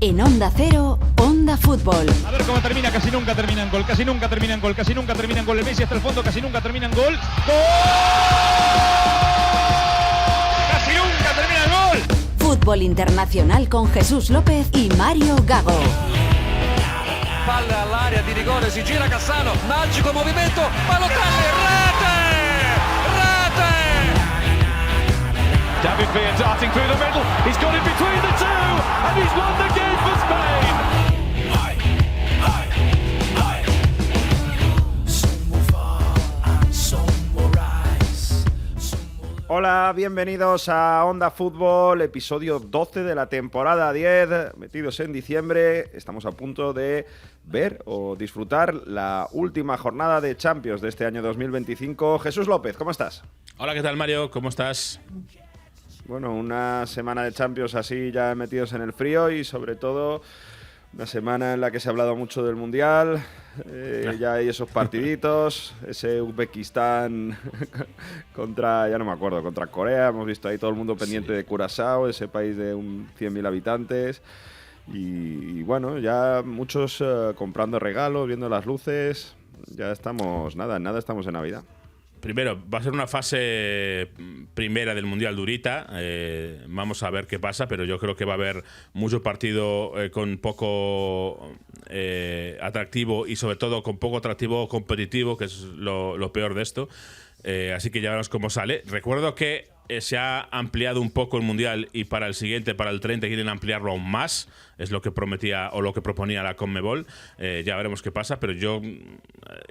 En Onda Cero, Onda Fútbol. A ver cómo termina, casi nunca terminan gol, casi nunca terminan gol, casi nunca terminan gol. El Messi hasta el fondo, casi nunca terminan gol. ¡Gol! ¡Casi nunca terminan gol! Fútbol Internacional con Jesús López y Mario Gago. Palla all'area di rigore, si gira Cassano, magico movimento, Balotelli, rete! David Villa darting through the middle, he's got it between the two, and he's won the game for Spain! Hola, bienvenidos a Onda Fútbol, episodio 12 de la temporada 10, metidos en diciembre. Estamos a punto de ver o disfrutar la última jornada de Champions de este año 2025. Jesús López, ¿cómo estás? Hola, ¿qué tal, Mario? ¿Cómo estás? Bueno, una semana de Champions así ya metidos en el frío y sobre todo una semana en la que se ha hablado mucho del Mundial. Ya hay esos partiditos, ese Uzbekistán contra, ya no me acuerdo, contra Corea. Hemos visto ahí todo el mundo pendiente de Curazao, ese país de 100.000 habitantes. Y bueno, ya muchos comprando regalos, viendo las luces. Ya estamos, nada estamos en Navidad. Primero, va a ser una fase primera del Mundial durita. Vamos a ver qué pasa, pero yo creo que va a haber mucho partido con poco atractivo y sobre todo con poco atractivo competitivo, que es lo peor de esto. Así que ya veremos cómo sale. Recuerdo que se ha ampliado un poco el Mundial y para el siguiente, para el 30, quieren ampliarlo aún más. Es lo que prometía o lo que proponía la CONMEBOL. Ya veremos qué pasa, pero yo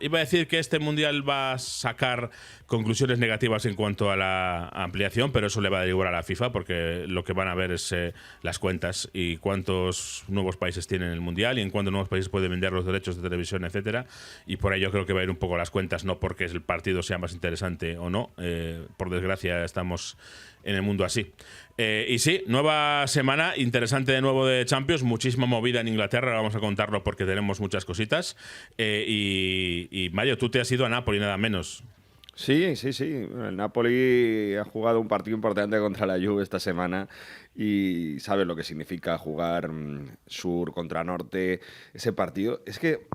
iba a decir que este Mundial va a sacar conclusiones negativas en cuanto a la ampliación, pero eso le va a dar igual a la FIFA, porque lo que van a ver es las cuentas y cuántos nuevos países tienen el Mundial y en cuántos nuevos países pueden vender los derechos de televisión, etcétera. Y por ahí yo creo que va a ir un poco las cuentas, no porque el partido sea más interesante o no. Por desgracia estamos en el mundo así. Y sí, nueva semana, interesante de nuevo de Champions, muchísima movida en Inglaterra, vamos a contarlo porque tenemos muchas cositas. Y Mario, tú te has ido a Napoli, nada menos. Sí. El Napoli ha jugado un partido importante contra la Juve esta semana y sabes lo que significa jugar sur contra norte. Ese partido, es que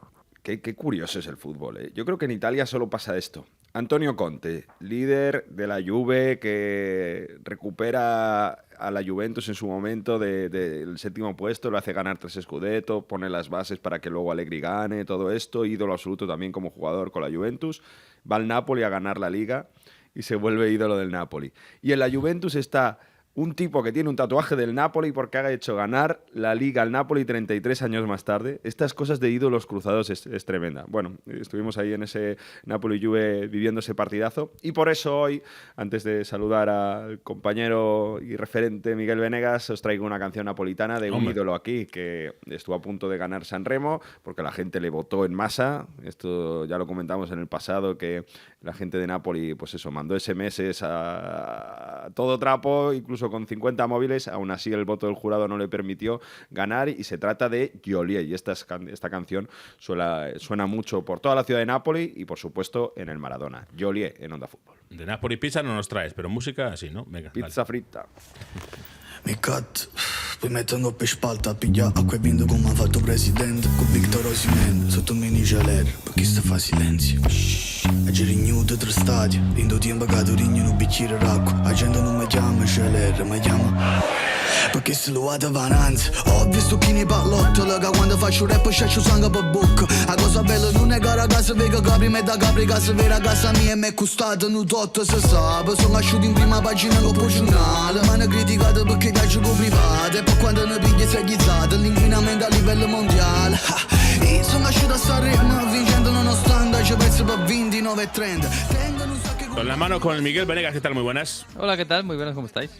qué curioso es el fútbol, ¿eh? Yo creo que en Italia solo pasa esto. Antonio Conte, líder de la Juve, que recupera a la Juventus en su momento del séptimo puesto, lo hace ganar 3 Scudetto, pone las bases para que luego Allegri gane, todo esto, ídolo absoluto también como jugador con la Juventus, va al Napoli a ganar la Liga y se vuelve ídolo del Napoli. Y en la Juventus está un tipo que tiene un tatuaje del Napoli porque ha hecho ganar la Liga al Napoli 33 años más tarde. Estas cosas de ídolos cruzados es tremenda. Bueno, estuvimos ahí en ese Napoli-Juve viviendo ese partidazo. Y por eso hoy, antes de saludar al compañero y referente Miguel Venegas, os traigo una canción napolitana de un ídolo aquí que estuvo a punto de ganar Sanremo porque la gente le votó en masa. Esto ya lo comentamos en el pasado, que la gente de Napoli, pues eso, mandó SMS a todo trapo, incluso con 50 móviles. Aún así el voto del jurado no le permitió ganar y se trata de Joliet. Y esta canción suena mucho por toda la ciudad de Nápoli y por supuesto en el Maradona. Joliet en Onda Fútbol. De Napoli pizza no nos traes, pero música sí, ¿no? Venga, pizza fritta. Mi cut, poi mettono per spalta, piglia acqua e vinto come ha fatto presidente. Con Victor Osimhen, sotto mini geler, perché sta fa silenzio. A girignuto tre stadi, in due tempo che rigno un bicchiere d'acqua. La gente non mi chiama geler, mi chiama perché se lo vado avanti. Ho visto chi ne pallottola, che quando faccio rap sciaccio sangue per bocca. La cosa bella non è che la casa vega capri, me da capri, casa vera casa mia e mi è costata un tutto se sa. Sono asciuto in prima pagina con il giornale, ma ne criticato perché caccio con private. E poi quando ne piglia sei ghizzata, l'inquinamento a livello mondiale. E sono asciuto a Sanremo, vincendo nonostante ci penso per 29 e 30. Con la mano con Miguel Venegas, ¿qué tal? Muy buenas. Hola, ¿qué tal? Muy buenas, ¿cómo estáis?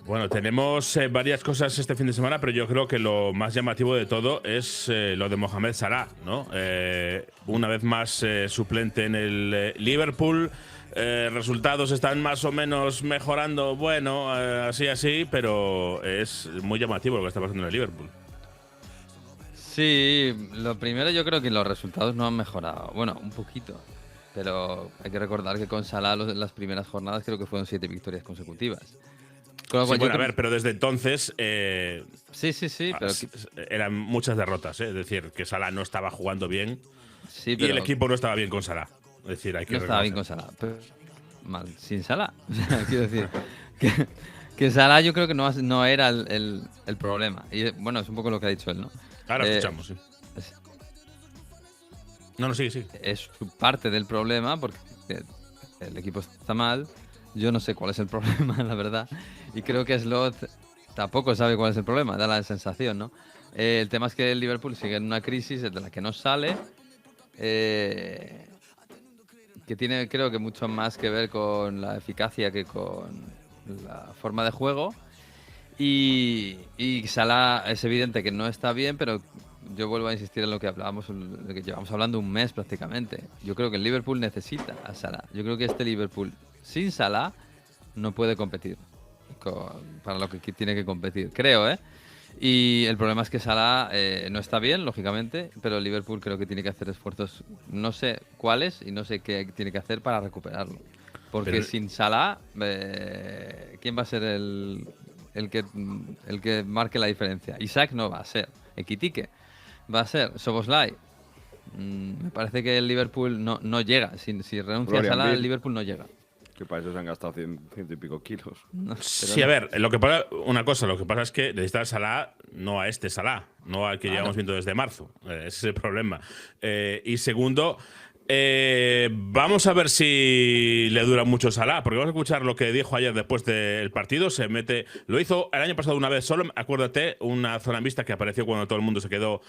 Bueno, tenemos varias cosas este fin de semana, pero yo creo que lo más llamativo de todo es lo de Mohamed Salah, ¿no? Una vez más suplente en el Liverpool. Resultados están más o menos mejorando, bueno, así, pero es muy llamativo lo que está pasando en el Liverpool. Sí, lo primero yo creo que los resultados no han mejorado. Bueno, un poquito. Pero hay que recordar que con Salah en las primeras jornadas creo que fueron 7 victorias consecutivas. Con lo Sí, cual, bueno, a ver, pero desde entonces sí, pero eran muchas derrotas. Es decir, que Salah no estaba jugando bien sí, y pero el equipo no estaba bien con Salah. Es decir, hay que no estaba bien con reconocer. Salah. Pero mal, sin Salah. O sea, quiero decir que Salah yo creo que no era el problema. Y bueno, es un poco lo que ha dicho él, ¿no? Ahora Eh, escuchamos, sí. No, sí. Es parte del problema porque el equipo está mal. Yo no sé cuál es el problema, la verdad. Y creo que Slot tampoco sabe cuál es el problema, da la sensación, ¿no? El tema es que el Liverpool sigue en una crisis de la que no sale, que tiene, creo que, mucho más que ver con la eficacia que con la forma de juego. Y Salah es evidente que no está bien, pero yo vuelvo a insistir en lo que hablábamos, lo que llevamos hablando un mes prácticamente. Yo creo que el Liverpool necesita a Salah. Yo creo que este Liverpool sin Salah no puede competir para lo que tiene que competir, creo, ¿eh? Y el problema es que Salah no está bien, lógicamente, pero el Liverpool creo que tiene que hacer esfuerzos, no sé cuáles y no sé qué tiene que hacer para recuperarlo. Porque Pero- sin Salah, ¿quién va a ser el que marque la diferencia? Isaac no va a ser, Ekitike va a ser, Szoboszlai. Me parece que el Liverpool no llega. Si renuncia a Florian Salah, Wirtz. el Liverpool no llega. Que para eso se han gastado ciento y pico kilos. No, pero Sí, no. a ver, lo que pasa es que necesita a Salah, no a este Salah, no al que llevamos viendo desde marzo. Ese es el problema. Y segundo, vamos a ver si le dura mucho Salah, porque vamos a escuchar lo que dijo ayer después del partido. Se mete, lo hizo el año pasado una vez solo, acuérdate, una zona mixta que apareció cuando todo el mundo se quedó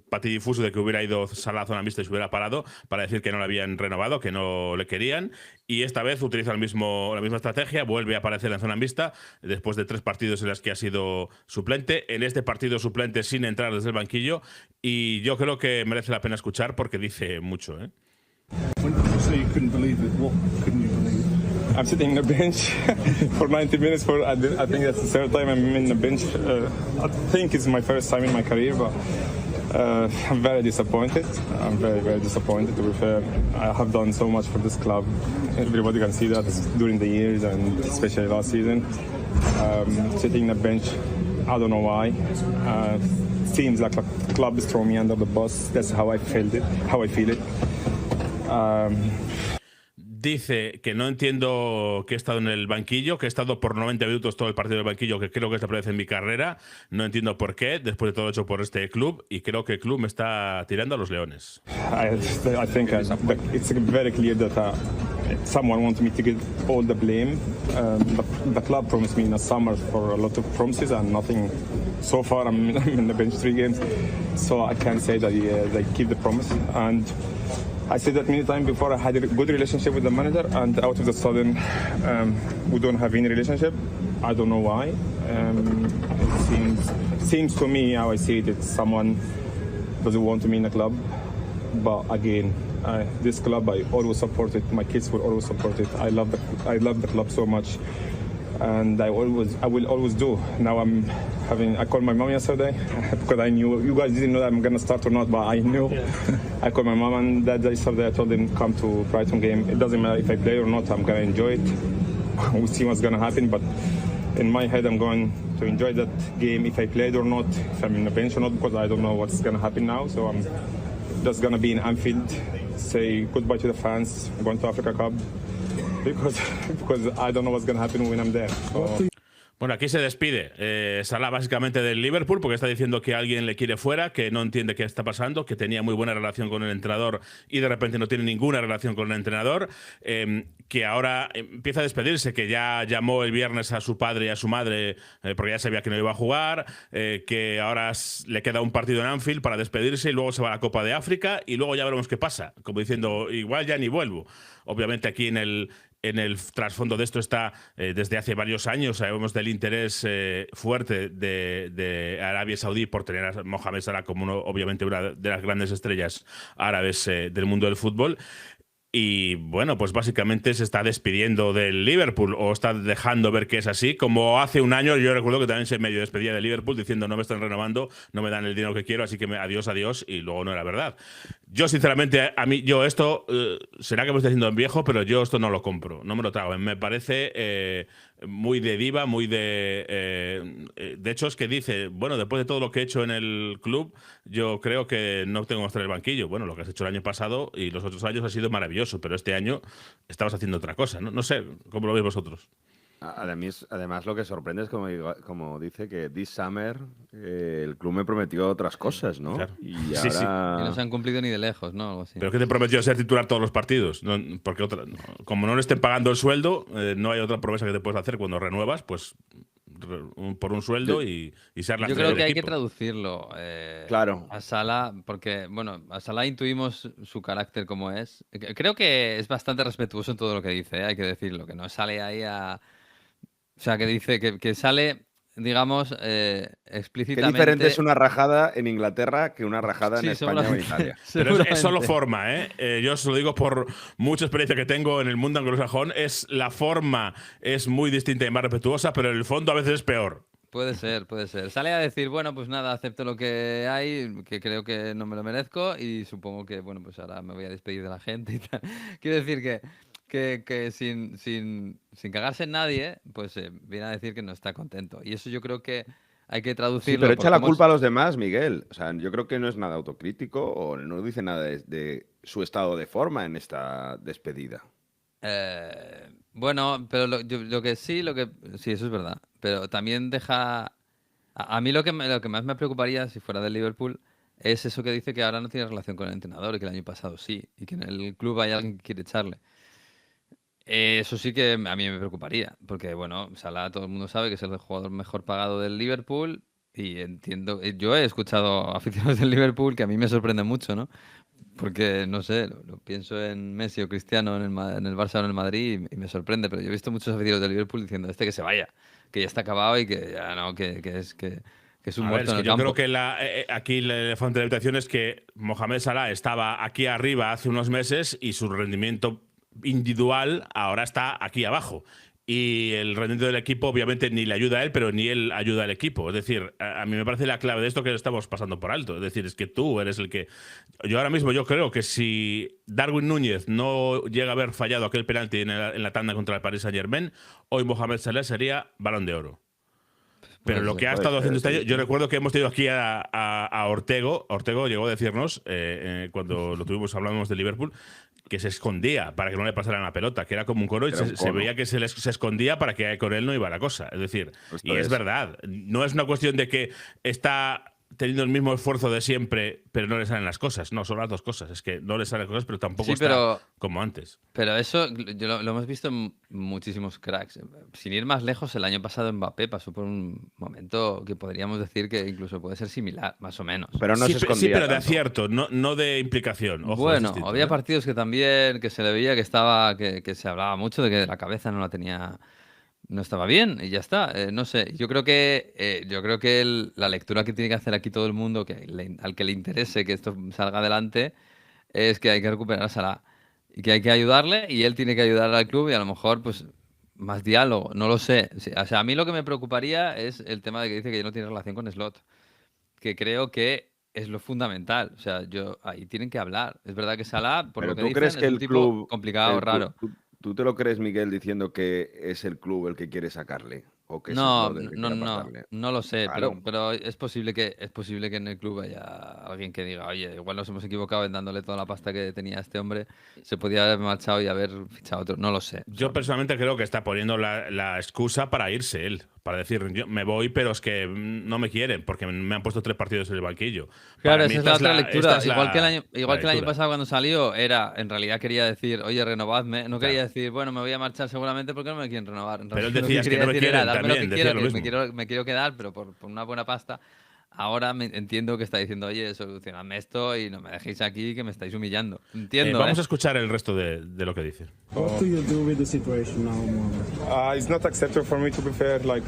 patidifuso de que hubiera ido Salah a zona mixta y se hubiera parado para decir que no le habían renovado, que no le querían. Y esta vez utiliza la misma estrategia, vuelve a aparecer en zona mixta después de 3 partidos en los que ha sido suplente. En este partido suplente sin entrar desde el banquillo. Y yo creo que merece la pena escuchar porque dice mucho, ¿eh? When you say you couldn't believe it, what couldn't you believe? I'm sitting on the bench for 90 minutes. I think that's the third time I'm in the bench. I think it's my first time in my career, but I'm very disappointed. I'm very, very disappointed, to be fair. I have done so much for this club. Everybody can see that during the years, and especially last season. Sitting on the bench, I don't know why. Seems like a club is throwing me under the bus. That's how I feel it. Dice que no entiendo que he estado en el banquillo, que he estado por 90 minutos todo el partido del banquillo, que creo que es la primera vez en mi carrera. No entiendo por qué, después de todo hecho por este club, y creo que el club me está tirando a los leones. I think it's very clear that someone wants me to get all the blame. The club promised me in the summer for a lot of promises and nothing. So far, I'm in the bench 3 games, so I can't say that they keep the promise. And I said that many times before. I had a good relationship with the manager, and out of the sudden, we don't have any relationship. I don't know why. It seems to me, how I see it, it's someone doesn't want me in the club. But again, this club, I always support it. My kids will always support it. I love the club so much, and I will always do. Now I called my mom yesterday because I knew you guys didn't know that I'm gonna start or not, but I knew. I called my mom and dad yesterday. I told them come to Brighton game. It doesn't matter if I play or not. I'm gonna enjoy it. We'll see what's gonna happen, but in my head, I'm going to enjoy that game if I played or not, if I'm in the bench or not, because I don't know what's gonna happen now. So I'm just gonna be in Anfield, say goodbye to the fans, going to Africa Cup, because I don't know what's gonna happen when I'm there. So. Bueno, aquí se despide Salah básicamente del Liverpool porque está diciendo que alguien le quiere fuera, que no entiende qué está pasando, que tenía muy buena relación con el entrenador y de repente no tiene ninguna relación con el entrenador, que ahora empieza a despedirse, que ya llamó el viernes a su padre y a su madre porque ya sabía que no iba a jugar, que ahora le queda un partido en Anfield para despedirse y luego se va a la Copa de África y luego ya veremos qué pasa, como diciendo, igual ya ni vuelvo. Obviamente aquí en el trasfondo de esto está desde hace varios años, sabemos del interés fuerte de Arabia Saudí por tener a Mohamed Salah como obviamente una de las grandes estrellas árabes del mundo del fútbol. Y bueno, pues básicamente se está despidiendo del Liverpool o está dejando ver que es así. Como hace un año yo recuerdo que también se medio despedía del Liverpool diciendo no me están renovando, no me dan el dinero que quiero, así que adiós, adiós, y luego no era verdad. Yo sinceramente, esto, será que me estoy haciendo viejo, pero yo esto no lo compro, no me lo trago. Me parece muy de diva, muy de hecho es que dice, bueno, después de todo lo que he hecho en el club, yo creo que no tengo que estar en el banquillo. Bueno, lo que has hecho el año pasado y los otros años ha sido maravilloso, pero este año estabas haciendo otra cosa, ¿no? No sé, ¿cómo lo veis vosotros? Además, lo que sorprende es como dice que this summer el club me prometió otras cosas, ¿no? Claro. Y Sí, sí. ahora... Y no se han cumplido ni de lejos, ¿no? Algo así. Pero que te prometió ser titular todos los partidos, ¿no? Porque como no le estén pagando el sueldo, no hay otra promesa que te puedes hacer cuando renuevas, pues por un sueldo y ser la Yo estrella creo que del hay que equipo. traducirlo Claro. a Salah, porque, bueno, a Salah intuimos su carácter como es. Creo que es bastante respetuoso en todo lo que dice, hay que decirlo, que no sale ahí a... O sea, que dice que sale, digamos, Qué explícitamente... diferente es una rajada en Inglaterra que una rajada en España o en Italia. Pero es solo forma, ¿eh? Yo os lo digo por mucha experiencia que tengo en el mundo anglosajón. La forma es muy distinta y más respetuosa, pero el fondo a veces es peor. Puede ser, puede ser. Sale a decir, bueno, pues nada, acepto lo que hay, que creo que no me lo merezco y supongo que, bueno, pues ahora me voy a despedir de la gente y tal. Quiero decir que sin cagarse en nadie, pues viene a decir que no está contento. Y eso yo creo que hay que Sí, traducirlo. pero echa la porque culpa a los demás, Miguel. O sea, yo creo que no es nada autocrítico o no dice nada de su estado de forma en esta despedida. Bueno, pero lo que sí, eso es verdad. Pero también deja... A mí lo que más me preocuparía si fuera del Liverpool es eso que dice que ahora no tiene relación con el entrenador y que el año pasado sí, y que en el club hay alguien que quiere echarle. Eso sí que a mí me preocuparía, porque bueno, Salah todo el mundo sabe que es el jugador mejor pagado del Liverpool y entiendo, yo he escuchado aficionados del Liverpool que a mí me sorprende mucho, ¿no? Porque, no sé, lo pienso en Messi o Cristiano en el Barça o en el Madrid y me sorprende, pero yo he visto muchos aficionados del Liverpool diciendo que se vaya, que ya está acabado y que ya no, que es un muerto en el yo campo. creo que aquí el elefante de la habitación es que Mohamed Salah estaba aquí arriba hace unos meses y su rendimiento individual ahora está aquí abajo. Y el rendimiento del equipo obviamente ni le ayuda a él, pero ni él ayuda al equipo. Es decir, a mí me parece la clave de esto que estamos pasando por alto. Es decir, es que tú eres el que... Yo ahora mismo yo creo que si Darwin Núñez no llega a haber fallado aquel penalti en la tanda contra el Paris Saint-Germain, hoy Mohamed Salah sería Balón de Oro. Pero lo que ha estado haciendo este año, yo recuerdo que hemos tenido aquí a Ortego. Ortego llegó a decirnos, cuando lo tuvimos, hablábamos de Liverpool, que se escondía para que no le pasaran la pelota, que era como un cono y se veía que se escondía para que con él no iba la cosa. Es decir, es verdad, no es una cuestión de que está teniendo el mismo esfuerzo de siempre, pero no le salen las cosas. No, son las dos cosas. Es que no le salen las cosas, pero tampoco está como antes. Pero eso lo hemos visto en muchísimos cracks. Sin ir más lejos, el año pasado Mbappé pasó por un momento que podríamos decir que incluso puede ser similar, más o menos. Pero no se escondía Sí, pero de tanto. acierto, no de implicación. Ojo, bueno, es distinto, había partidos que también, que se le veía que se hablaba mucho de que la cabeza no la tenía... No estaba bien y ya está. No sé. Yo creo que la lectura que tiene que hacer aquí todo el mundo, al que le interese que esto salga adelante, es que hay que recuperar a Salah y que hay que ayudarle y él tiene que ayudar al club y a lo mejor pues más diálogo. No lo sé. O sea, a mí lo que me preocuparía es el tema de que dice que ya no tiene relación con Slot, que creo que es lo fundamental. O sea, ahí tienen que hablar. Es verdad que Salah, por lo que dicen, crees es que un el tipo club complicado, raro. ¿Tú te lo crees, Miguel, diciendo que es el club el que quiere sacarle? ¿O que es No, el club el que quiere apartarle? no lo sé, Claro. pero es posible que en el club haya alguien que diga, oye, igual nos hemos equivocado en dándole toda la pasta que tenía este hombre, se podía haber marchado y haber fichado otro, no lo sé. Yo personalmente creo que está poniendo la excusa para irse él. Para decir, yo me voy, pero es que no me quieren, porque me han puesto 3 partidos en el banquillo. Claro, Para mí esa es la esta otra lectura. esta es Igual que el año lectura. pasado cuando salió, en realidad quería decir, oye, renovadme. No quería decir, bueno, me voy a marchar seguramente porque no me quieren renovar. En Pero él realidad, decía, lo es que quería no me decir era, quieren darme lo también, que decía quiero, lo que mismo. me quiero quedar, pero por una buena pasta. Ahora entiendo que está diciendo, oye, solucionadme esto y no me dejéis aquí que me estáis humillando. Entiendo, Vamos a escuchar el resto de lo que dice. What do you do with the situation now, Mohamed? It's not acceptable for me, to be fair. Like,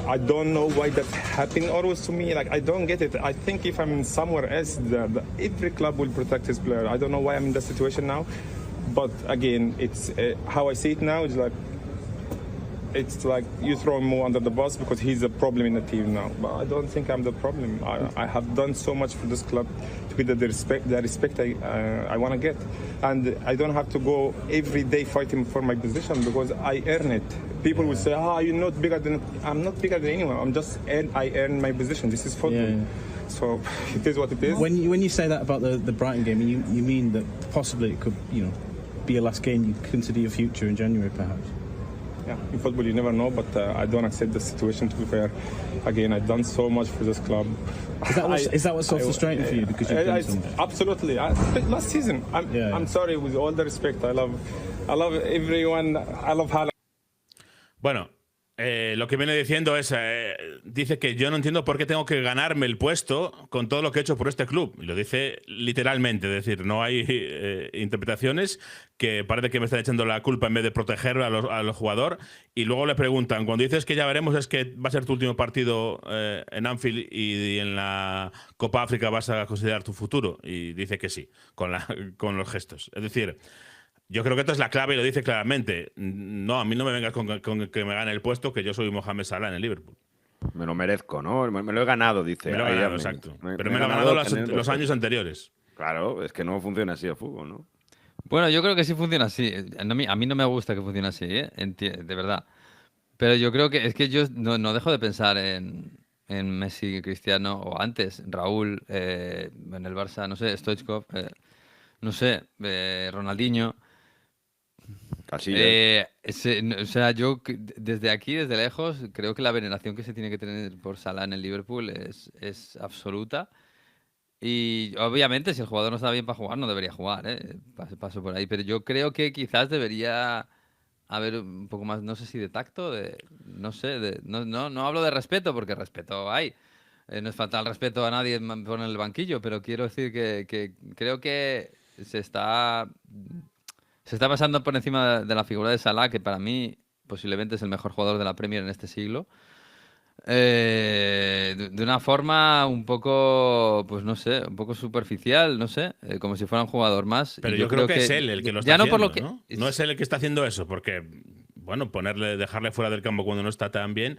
I don't know why that happened always to me. Like, I don't get it. I think if I'm somewhere else, every club will protect his player. I don't know why I'm in that situation now. But again, it's how I see it now is like it's like you throw Mo under the bus because he's a problem in the team now. But I don't think I'm the problem. I have done so much for this club to get the respect I want to get, and I don't have to go every day fighting for my position because I earn it. People will say, you're not bigger than... I'm not bigger than anyone. I earn my position. This is football. Yeah. So it is what it is. When you say that about the Brighton game, you mean that possibly it could, be your last game, you consider your future in January, perhaps? Yeah, in football you never know, but I don't accept the situation, to be fair. Again, I've done so much for this club. Is that what's so frustrating for you? Because you've done so much? Absolutely. Last season, I'm sorry, with all the respect, I love everyone, I love Haaland. Bueno, lo que viene diciendo es, dice que yo no entiendo por qué tengo que ganarme el puesto con todo lo que he hecho por este club. Y lo dice literalmente, es decir, no hay interpretaciones, que parece que me están echando la culpa en vez de proteger al jugador. Y luego le preguntan, cuando dices que ya veremos, ¿es que va a ser tu último partido en Anfield y en la Copa África vas a considerar tu futuro? Y dice que sí, con los gestos. Es decir... Yo creo que esta es la clave y lo dice claramente. No, a mí no me vengas con que me gane el puesto, que yo soy Mohamed Salah en el Liverpool. Me lo merezco, ¿no? Me lo he ganado, dice. Me lo he ganado, exacto. Pero me lo he ganado los años anteriores. Claro, es que no funciona así el fútbol, ¿no? Bueno, yo creo que sí funciona así. A mí no me gusta que funcione así, de verdad. Pero yo creo que es que yo no dejo de pensar en Messi, Cristiano, o antes, Raúl, en el Barça, no sé, Stoichkov, no sé, Ronaldinho. O sea, yo desde aquí, desde lejos, creo que la veneración que se tiene que tener por Salah en el Liverpool es absoluta. Y obviamente, si el jugador no está bien para jugar, no debería jugar, paso por ahí. Pero yo creo que quizás debería haber un poco más, no sé si de tacto, no sé, no hablo de respeto, porque respeto hay. No es falta el respeto a nadie por el banquillo, pero quiero decir que creo que se está pasando por encima de la figura de Salah, que para mí posiblemente es el mejor jugador de la Premier en este siglo. De una forma un poco, pues no sé, un poco superficial, no sé, como si fuera un jugador más. Pero yo creo que es él el que lo está haciendo, ¿no? No es él el que está haciendo eso, porque, bueno, dejarle fuera del campo cuando no está tan bien,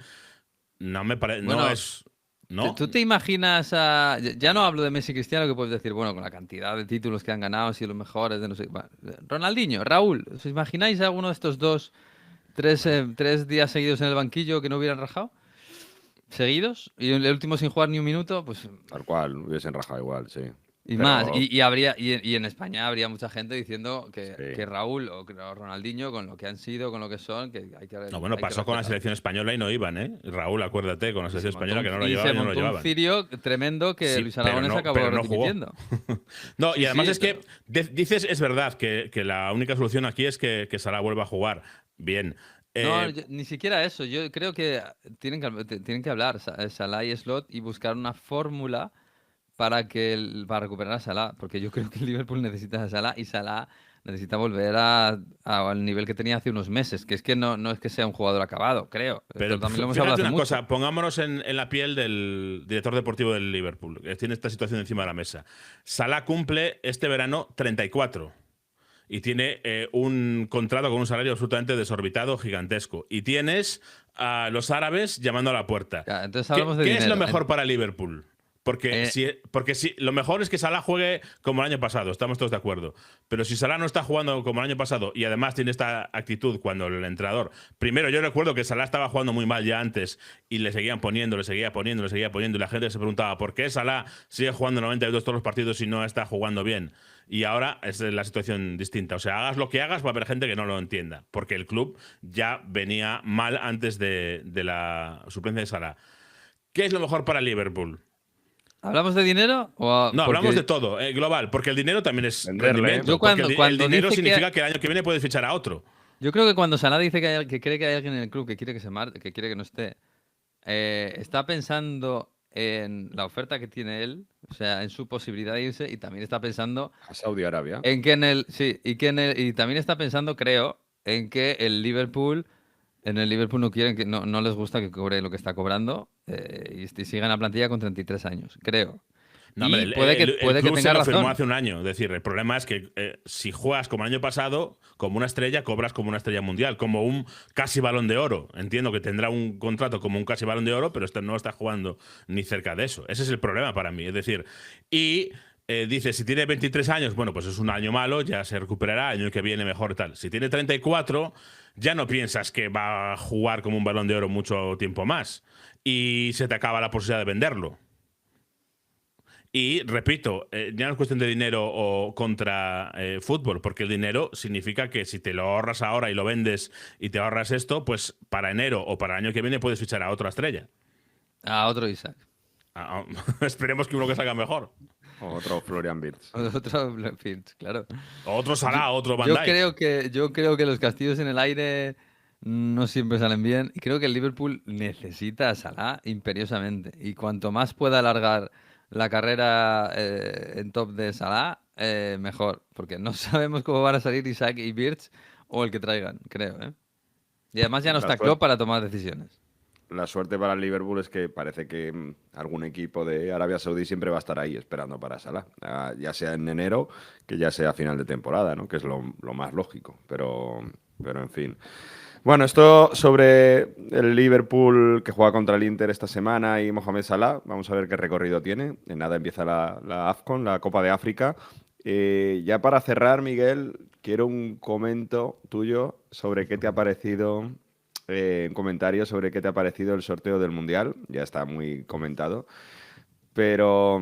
no me parece, no es... ¿No? ¿Tú te imaginas ya no hablo de Messi y Cristiano, que puedes decir, bueno, con la cantidad de títulos que han ganado, si los mejores, de no sé, bueno, Ronaldinho, Raúl, ¿os imagináis a alguno de estos tres días seguidos en el banquillo que no hubieran rajado? ¿Seguidos? ¿Y el último sin jugar ni un minuto? Pues tal cual, hubiesen rajado igual, sí. Y pero... más, y en España habría mucha gente diciendo que Raúl o Ronaldinho, con lo que han sido, con lo que son, que hay que... No, bueno, pasó con la selección española y no iban, ¿eh? Raúl, acuérdate, con la selección española que no lo llevaban, no lo llevaban. Un cirio tremendo que Luis Aragonés acabó repitiendo. No, y además es que dices, es verdad, que la única solución aquí es que Salah vuelva a jugar. Bien. No, ni siquiera eso. Yo creo que tienen que hablar Salah y Slot y buscar una fórmula para recuperar a Salah, porque yo creo que el Liverpool necesita a Salah y Salah necesita volver al nivel que tenía hace unos meses, que es que no es que sea un jugador acabado, creo. Pero también lo hemos hablado hace mucho. Cosa, pongámonos en la piel del director deportivo del Liverpool, que tiene esta situación encima de la mesa. Salah cumple este verano 34 y tiene un contrato con un salario absolutamente desorbitado, gigantesco. Y tienes a los árabes llamando a la puerta. Ya, entonces hablamos de ¿Qué dinero, es lo mejor para Liverpool? Porque si lo mejor es que Salah juegue como el año pasado, estamos todos de acuerdo. Pero si Salah no está jugando como el año pasado y además tiene esta actitud cuando el entrenador... Primero, yo recuerdo que Salah estaba jugando muy mal ya antes y le seguían poniendo, y la gente se preguntaba ¿por qué Salah sigue jugando 92 todos los partidos y no está jugando bien? Y ahora es la situación distinta. O sea, hagas lo que hagas, va a haber gente que no lo entienda, porque el club ya venía mal antes de la suplencia de Salah. ¿Qué es lo mejor para Liverpool? ¿Hablamos de dinero? No, hablamos de todo, global, porque el dinero también es rendimiento. El dinero significa que el año que viene puedes fichar a otro. Yo creo que cuando Salah dice que cree que hay alguien en el club que quiere que se marche, que quiere que no esté, está pensando en la oferta que tiene él, o sea, en su posibilidad de irse, y también está pensando a Saudi Arabia. En que y también está pensando, creo, en que en el Liverpool no quieren, no les gusta que cobre lo que está cobrando y sigan a plantilla con 33 años, creo. No, Y hombre, puede que el club tenga se lo razón. firmó hace un año. Es decir, el problema es que si juegas como el año pasado, como una estrella, cobras como una estrella mundial, como un casi Balón de Oro. Entiendo que tendrá un contrato como un casi Balón de Oro, pero no está jugando ni cerca de eso. Ese es el problema para mí. Es decir, dice, si tiene 23 años, bueno, pues es un año malo, ya se recuperará, el año que viene mejor y tal. Si tiene 34, ya no piensas que va a jugar como un Balón de Oro mucho tiempo más. Y se te acaba la posibilidad de venderlo. Y repito, ya no es cuestión de dinero o contra fútbol, porque el dinero significa que si te lo ahorras ahora y lo vendes y te ahorras esto, pues para enero o para el año que viene puedes fichar a otra estrella. A otro Isaac. Esperemos que uno que salga mejor. Otro Florian Wirtz. Otro Wirtz, claro. Otro Salah, otro Van Dijk. Yo creo que los castillos en el aire no siempre salen bien. Y creo que el Liverpool necesita a Salah imperiosamente. Y cuanto más pueda alargar la carrera en top de Salah, mejor. Porque no sabemos cómo van a salir Isaac y Wirtz o el que traigan, creo. Y además ya no está Klopp para tomar decisiones. La suerte para el Liverpool es que parece que algún equipo de Arabia Saudí siempre va a estar ahí esperando para Salah. Ya sea en enero, que ya sea a final de temporada, ¿no? Que es lo más lógico. Pero en fin. Bueno, esto sobre el Liverpool que juega contra el Inter esta semana y Mohamed Salah. Vamos a ver qué recorrido tiene. En nada empieza la AFCON, la Copa de África. Ya para cerrar, Miguel, quiero un comento tuyo sobre qué te ha parecido... un comentario sobre qué te ha parecido el sorteo del Mundial. Ya está muy comentado. Pero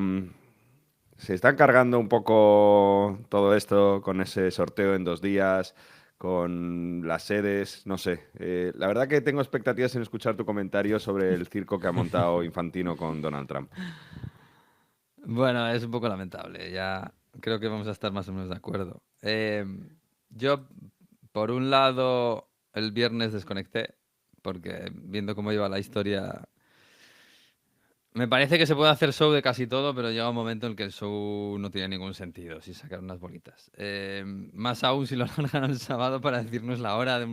se están cargando un poco todo esto con ese sorteo en 2 días, con las sedes, no sé. La verdad que tengo expectativas en escuchar tu comentario sobre el circo que ha montado Infantino con Donald Trump. Bueno, es un poco lamentable. Ya creo que vamos a estar más o menos de acuerdo. Yo, por un lado, el viernes desconecté, porque viendo cómo iba la historia, me parece que se puede hacer show de casi todo, pero llega un momento en que el show no tiene ningún sentido si sacar unas bolitas. Más aún si lo alargan el sábado para decirnos la hora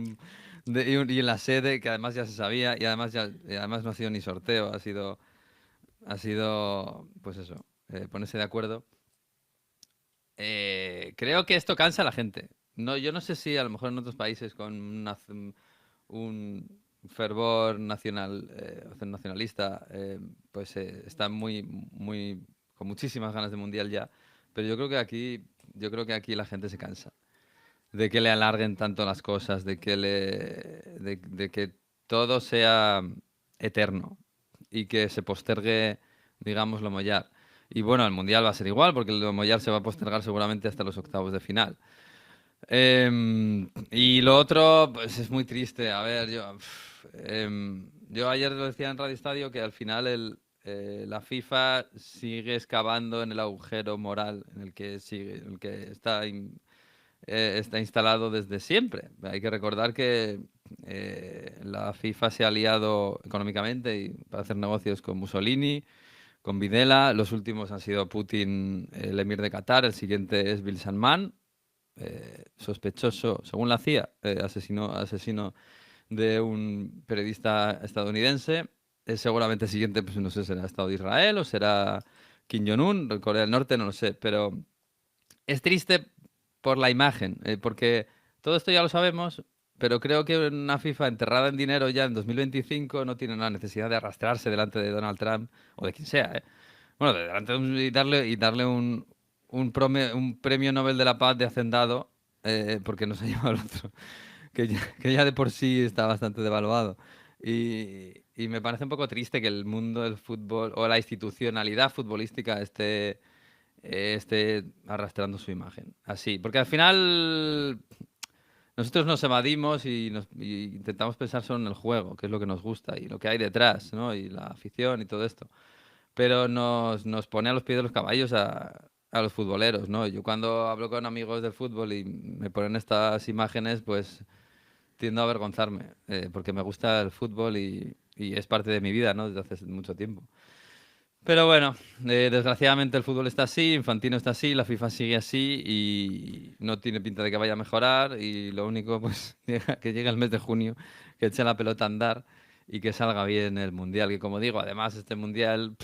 y en la sede, que además ya se sabía, y además no ha sido ni sorteo, ha sido pues eso, ponerse de acuerdo. Creo que esto cansa a la gente. No, yo no sé si a lo mejor en otros países con un fervor nacionalista, pues están con muchísimas ganas de mundial ya. Pero yo creo que aquí la gente se cansa de que le alarguen tanto las cosas, de que todo sea eterno y que se postergue, digamos, lo Mollar. Y bueno, el mundial va a ser igual, porque el Mollar se va a postergar seguramente hasta los octavos de final. Y lo otro, pues es muy triste. A ver, yo ayer lo decía en Radio Estadio que al final la FIFA sigue excavando en el agujero moral en el que está instalado desde siempre. Hay que recordar que la FIFA se ha aliado económicamente para hacer negocios con Mussolini, con Videla. Los últimos han sido Putin, el emir de Qatar. El siguiente es Bin Salman, sospechoso, según la CIA, asesino de un periodista estadounidense. Seguramente el siguiente, pues no sé, será Estado de Israel o será Kim Jong-un, Corea del Norte, no lo sé. Pero es triste por la imagen, porque todo esto ya lo sabemos, pero creo que una FIFA enterrada en dinero ya en 2025 no tiene la necesidad de arrastrarse delante de Donald Trump o de quien sea. Bueno, delante y darle un premio Nobel de la Paz de hacendado, porque no se ha llevado el otro, que ya de por sí está bastante devaluado. Y me parece un poco triste que el mundo del fútbol o la institucionalidad futbolística esté arrastrando su imagen. Así, porque al final nosotros nos evadimos y intentamos pensar solo en el juego, que es lo que nos gusta y lo que hay detrás, ¿no? Y la afición y todo esto. Pero nos pone a los pies de los caballos a los futboleros, ¿no? Yo cuando hablo con amigos del fútbol y me ponen estas imágenes, pues tiendo a avergonzarme, porque me gusta el fútbol y es parte de mi vida, ¿no? Desde hace mucho tiempo. Pero bueno, desgraciadamente el fútbol está así, Infantino está así, la FIFA sigue así y no tiene pinta de que vaya a mejorar, y lo único, pues, que llegue el mes de junio, que eche la pelota a andar y que salga bien el Mundial, que como digo, además este Mundial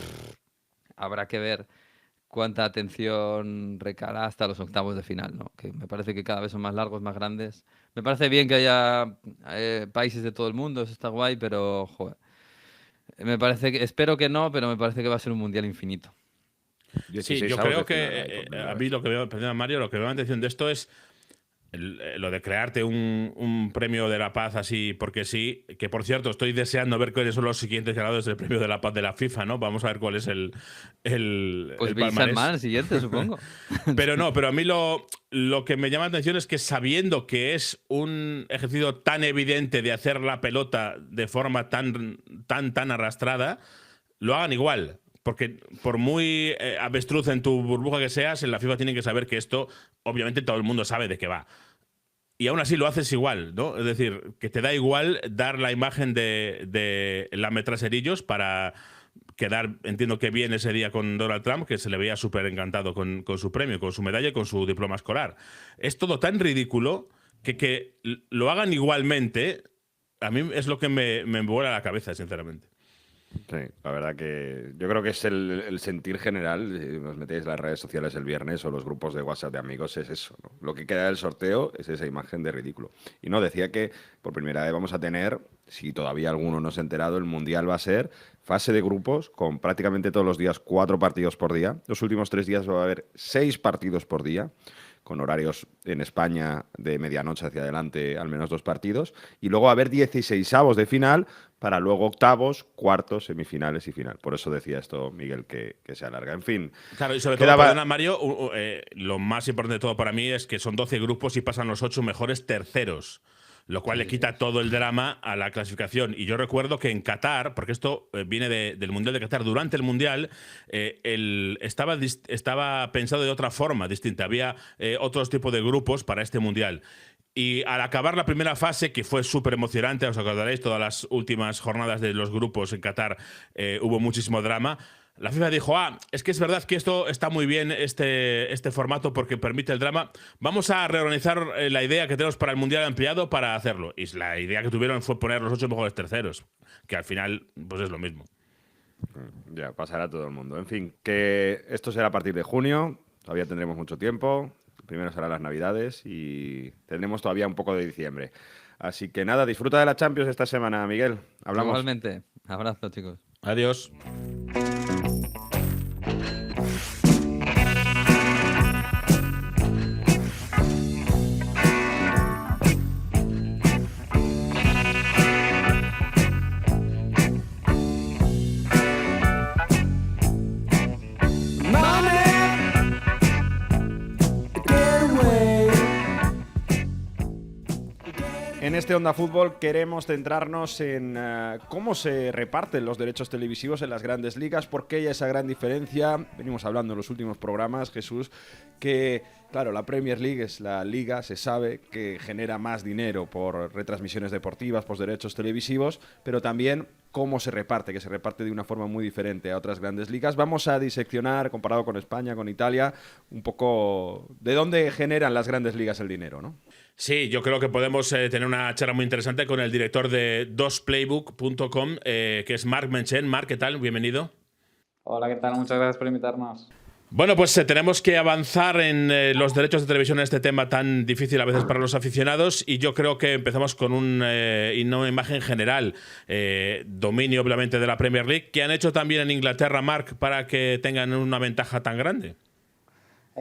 habrá que ver cuánta atención recaerá hasta los octavos de final, ¿no? Que me parece que cada vez son más largos, más grandes. Me parece bien que haya países de todo el mundo, eso está guay, pero joder, me parece que, espero que no, pero me parece que va a ser un mundial infinito. Sí, yo creo que a mí lo que veo, perdona Mario, lo que veo la atención de esto es lo de crearte un premio de la paz así porque sí, que por cierto estoy deseando ver cuáles son los siguientes ganadores del premio de la paz de la FIFA, ¿no? Vamos a ver cuál es el Pues el Bin palmarés. Salman, el siguiente, supongo. Pero a mí lo que me llama la atención es que sabiendo que es un ejercicio tan evidente de hacer la pelota de forma tan arrastrada, lo hagan igual. Porque por muy avestruz en tu burbuja que seas, en la FIFA tienen que saber que esto, obviamente todo el mundo sabe de qué va. Y aún así lo haces igual, ¿no? Es decir, que te da igual dar la imagen de lametraserillos para quedar, entiendo que bien ese día con Donald Trump, que se le veía súper encantado con su premio, con su medalla y con su diploma escolar. Es todo tan ridículo que lo hagan igualmente, a mí es lo que me vuela la cabeza, sinceramente. Sí, la verdad que yo creo que es el sentir general. Si os metéis en las redes sociales el viernes o los grupos de WhatsApp de amigos, es eso, ¿no? Lo que queda del sorteo es esa imagen de ridículo. Y no, decía que por primera vez vamos a tener, si todavía alguno no se ha enterado, el Mundial va a ser fase de grupos con prácticamente todos los días 4 partidos por día. Los últimos 3 días va a haber 6 partidos por día, con horarios en España de medianoche hacia adelante, al menos 2 partidos. Y luego va a haber 16avos de final para luego octavos, cuartos, semifinales y final. Por eso decía esto, Miguel, que se alarga. En fin. Claro, y sobre todo, perdona, Mario, lo más importante de todo para mí es que son 12 grupos y pasan los 8 mejores terceros, lo cual le quita todo el drama a la clasificación. Y yo recuerdo que en Qatar, porque esto viene del Mundial de Qatar, durante el Mundial estaba pensado de otra forma distinta. Había otros tipos de grupos para este Mundial. Y al acabar la primera fase, que fue súper emocionante, os acordaréis, todas las últimas jornadas de los grupos en Qatar hubo muchísimo drama. La FIFA dijo, es que es verdad que esto está muy bien, este formato, porque permite el drama. Vamos a reorganizar la idea que tenemos para el Mundial ampliado para hacerlo. Y la idea que tuvieron fue poner los 8 mejores terceros, que al final pues es lo mismo. Ya, pasará todo el mundo. En fin, que esto será a partir de junio, todavía tendremos mucho tiempo. Primero serán las Navidades y tendremos todavía un poco de diciembre. Así que nada, disfruta de la Champions esta semana, Miguel. Hablamos. Igualmente. Abrazo, chicos. Adiós. En este Onda Fútbol queremos centrarnos en cómo se reparten los derechos televisivos en las grandes ligas, porque hay esa gran diferencia. Venimos hablando en los últimos programas, Jesús, que claro, la Premier League es la liga, se sabe, que genera más dinero por retransmisiones deportivas, por derechos televisivos, pero también cómo se reparte, que se reparte de una forma muy diferente a otras grandes ligas. Vamos a diseccionar, comparado con España, con Italia, un poco de dónde generan las grandes ligas el dinero, ¿no? Sí, yo creo que podemos tener una charla muy interesante con el director de dosplaybook.com, que es Marc Menchen. Marc, ¿qué tal? Bienvenido. Hola, ¿qué tal? Muchas gracias por invitarnos. Bueno, pues tenemos que avanzar en los derechos de televisión en este tema tan difícil a veces para los aficionados, y yo creo que empezamos con una imagen general. Dominio, obviamente, de la Premier League, que han hecho también en Inglaterra, Marc, para que tengan una ventaja tan grande.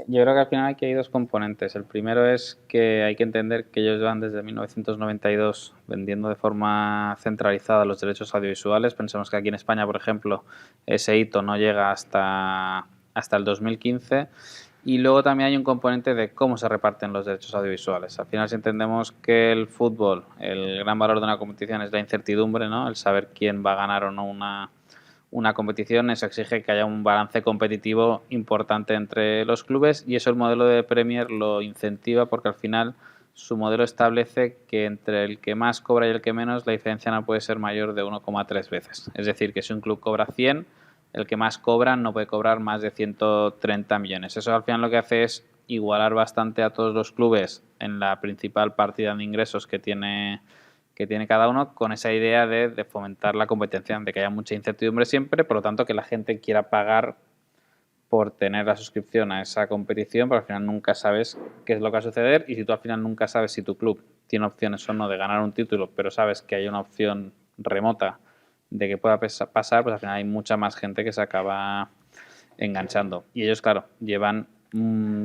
Yo creo que al final aquí hay 2 componentes. El primero es que hay que entender que ellos van desde 1992 vendiendo de forma centralizada los derechos audiovisuales. Pensemos que aquí en España, por ejemplo, ese hito no llega hasta el 2015. Y luego también hay un componente de cómo se reparten los derechos audiovisuales. Al final, si entendemos que el fútbol, el gran valor de una competición es la incertidumbre, ¿no? El saber quién va a ganar o no una competición, eso exige que haya un balance competitivo importante entre los clubes, y eso el modelo de Premier lo incentiva, porque al final su modelo establece que entre el que más cobra y el que menos la diferencia no puede ser mayor de 1,3 veces. Es decir, que si un club cobra 100, el que más cobra no puede cobrar más de 130 millones. Eso al final lo que hace es igualar bastante a todos los clubes en la principal partida de ingresos que tiene cada uno, con esa idea de fomentar la competencia, de que haya mucha incertidumbre siempre, por lo tanto que la gente quiera pagar por tener la suscripción a esa competición, pero al final nunca sabes qué es lo que va a suceder, y si tú al final nunca sabes si tu club tiene opciones o no de ganar un título, pero sabes que hay una opción remota de que pueda pasar, pues al final hay mucha más gente que se acaba enganchando. Y ellos, claro, llevan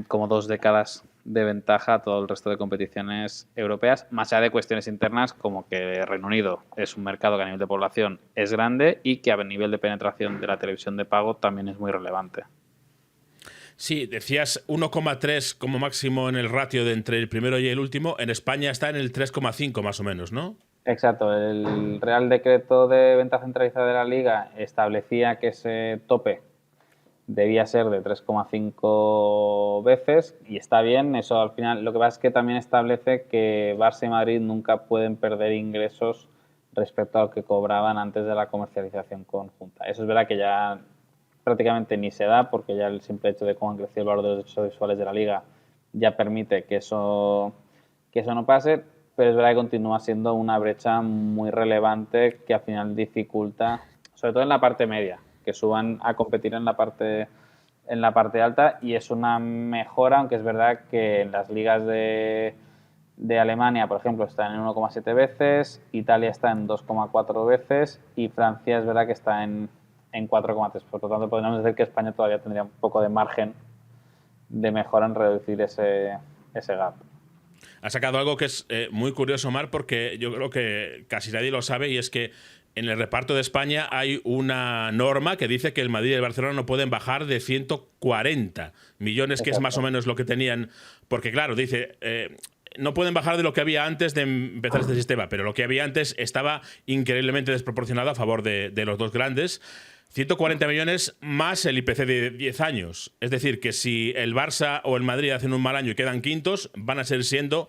como 2 décadas de ventaja a todo el resto de competiciones europeas, más allá de cuestiones internas como que Reino Unido es un mercado que a nivel de población es grande y que a nivel de penetración de la televisión de pago también es muy relevante. Sí, decías 1,3 como máximo en el ratio de entre el primero y el último. En España está en el 3,5 más o menos, ¿no? Exacto. El Real Decreto de Venta Centralizada de la Liga establecía que ese tope debía ser de 3,5 veces y está bien. Eso al final, lo que pasa es que también establece que Barça y Madrid nunca pueden perder ingresos respecto a lo que cobraban antes de la comercialización conjunta. Eso es verdad que ya prácticamente ni se da, porque ya el simple hecho de cómo han crecido el valor de los derechos audiovisuales de la Liga ya permite que eso no pase, pero es verdad que continúa siendo una brecha muy relevante que al final dificulta, sobre todo en la parte media, que suban a competir en la parte alta, y es una mejora, aunque es verdad que en las ligas de Alemania, por ejemplo, está en 1,7 veces, Italia está en 2,4 veces y Francia es verdad que está en 4,3. Por lo tanto, podríamos decir que España todavía tendría un poco de margen de mejora en reducir ese gap. Ha sacado algo que es muy curioso, Mar, porque yo creo que casi nadie lo sabe, y es que en el reparto de España hay una norma que dice que el Madrid y el Barcelona no pueden bajar de 140 millones, que es más o menos lo que tenían, porque claro, dice... no pueden bajar de lo que había antes de empezar este sistema, pero lo que había antes estaba increíblemente desproporcionado a favor de los dos grandes. 140 millones más el IPC de 10 años. Es decir, que si el Barça o el Madrid hacen un mal año y quedan quintos, van a seguir siendo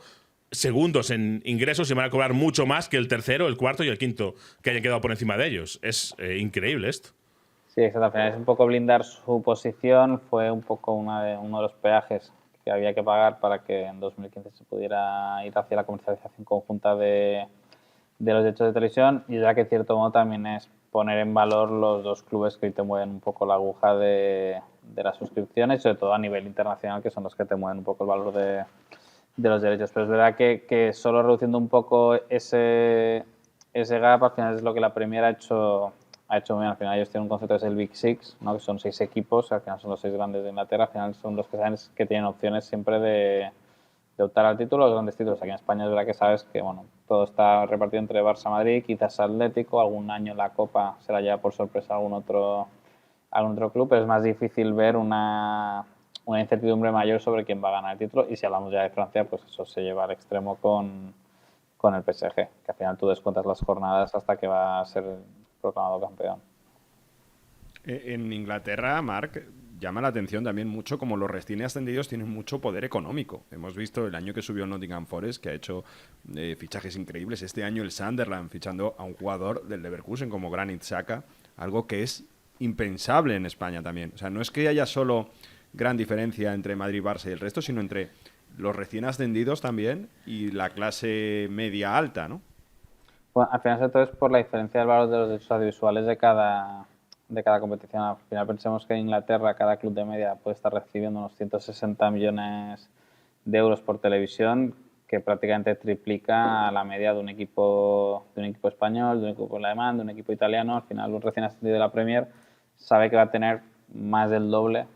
segundos en ingresos y van a cobrar mucho más que el tercero, el cuarto y el quinto que hayan quedado por encima de ellos. Es increíble esto. Sí, exacto. Al final es un poco blindar su posición. Fue un poco uno de los peajes que había que pagar para que en 2015 se pudiera ir hacia la comercialización conjunta de los derechos de televisión, y ya que en cierto modo también es poner en valor los dos clubes que hoy te mueven un poco la aguja de las suscripciones, sobre todo a nivel internacional, que son los que te mueven un poco el valor de los derechos. Pero es verdad que solo reduciendo un poco ese gap, al final es lo que la Premier ha hecho muy bien. Al final ellos tienen un concepto que es el Big Six, ¿no? Que son 6 equipos, al final son los 6 grandes de Inglaterra, al final son los que saben que tienen opciones siempre de optar al título, los grandes títulos. Aquí en España es verdad que sabes que bueno, todo está repartido entre Barça, Madrid, quizás Atlético, algún año la Copa se la lleva por sorpresa algún otro club, pero es más difícil ver una incertidumbre mayor sobre quién va a ganar el título. Y si hablamos ya de Francia, pues eso se lleva al extremo con el PSG, que al final tú descuentas las jornadas hasta que va a ser proclamado campeón. En Inglaterra, Marc, llama la atención también mucho como los recién ascendidos tienen mucho poder económico. Hemos visto el año que subió el Nottingham Forest, que ha hecho fichajes increíbles. Este año el Sunderland fichando a un jugador del Leverkusen como Granit Xhaka, algo que es impensable en España también. O sea, no es que haya solo gran diferencia entre Madrid, Barça y el resto, sino entre los recién ascendidos también y la clase media alta, ¿no? Bueno, al final sobre todo es por la diferencia del valor de los derechos audiovisuales de cada competición. Al final pensemos que en Inglaterra cada club de media puede estar recibiendo unos 160 millones de euros por televisión, que prácticamente triplica la media de un equipo español, de un equipo alemán, de un equipo italiano. Al final un recién ascendido de la Premier sabe que va a tener más del doble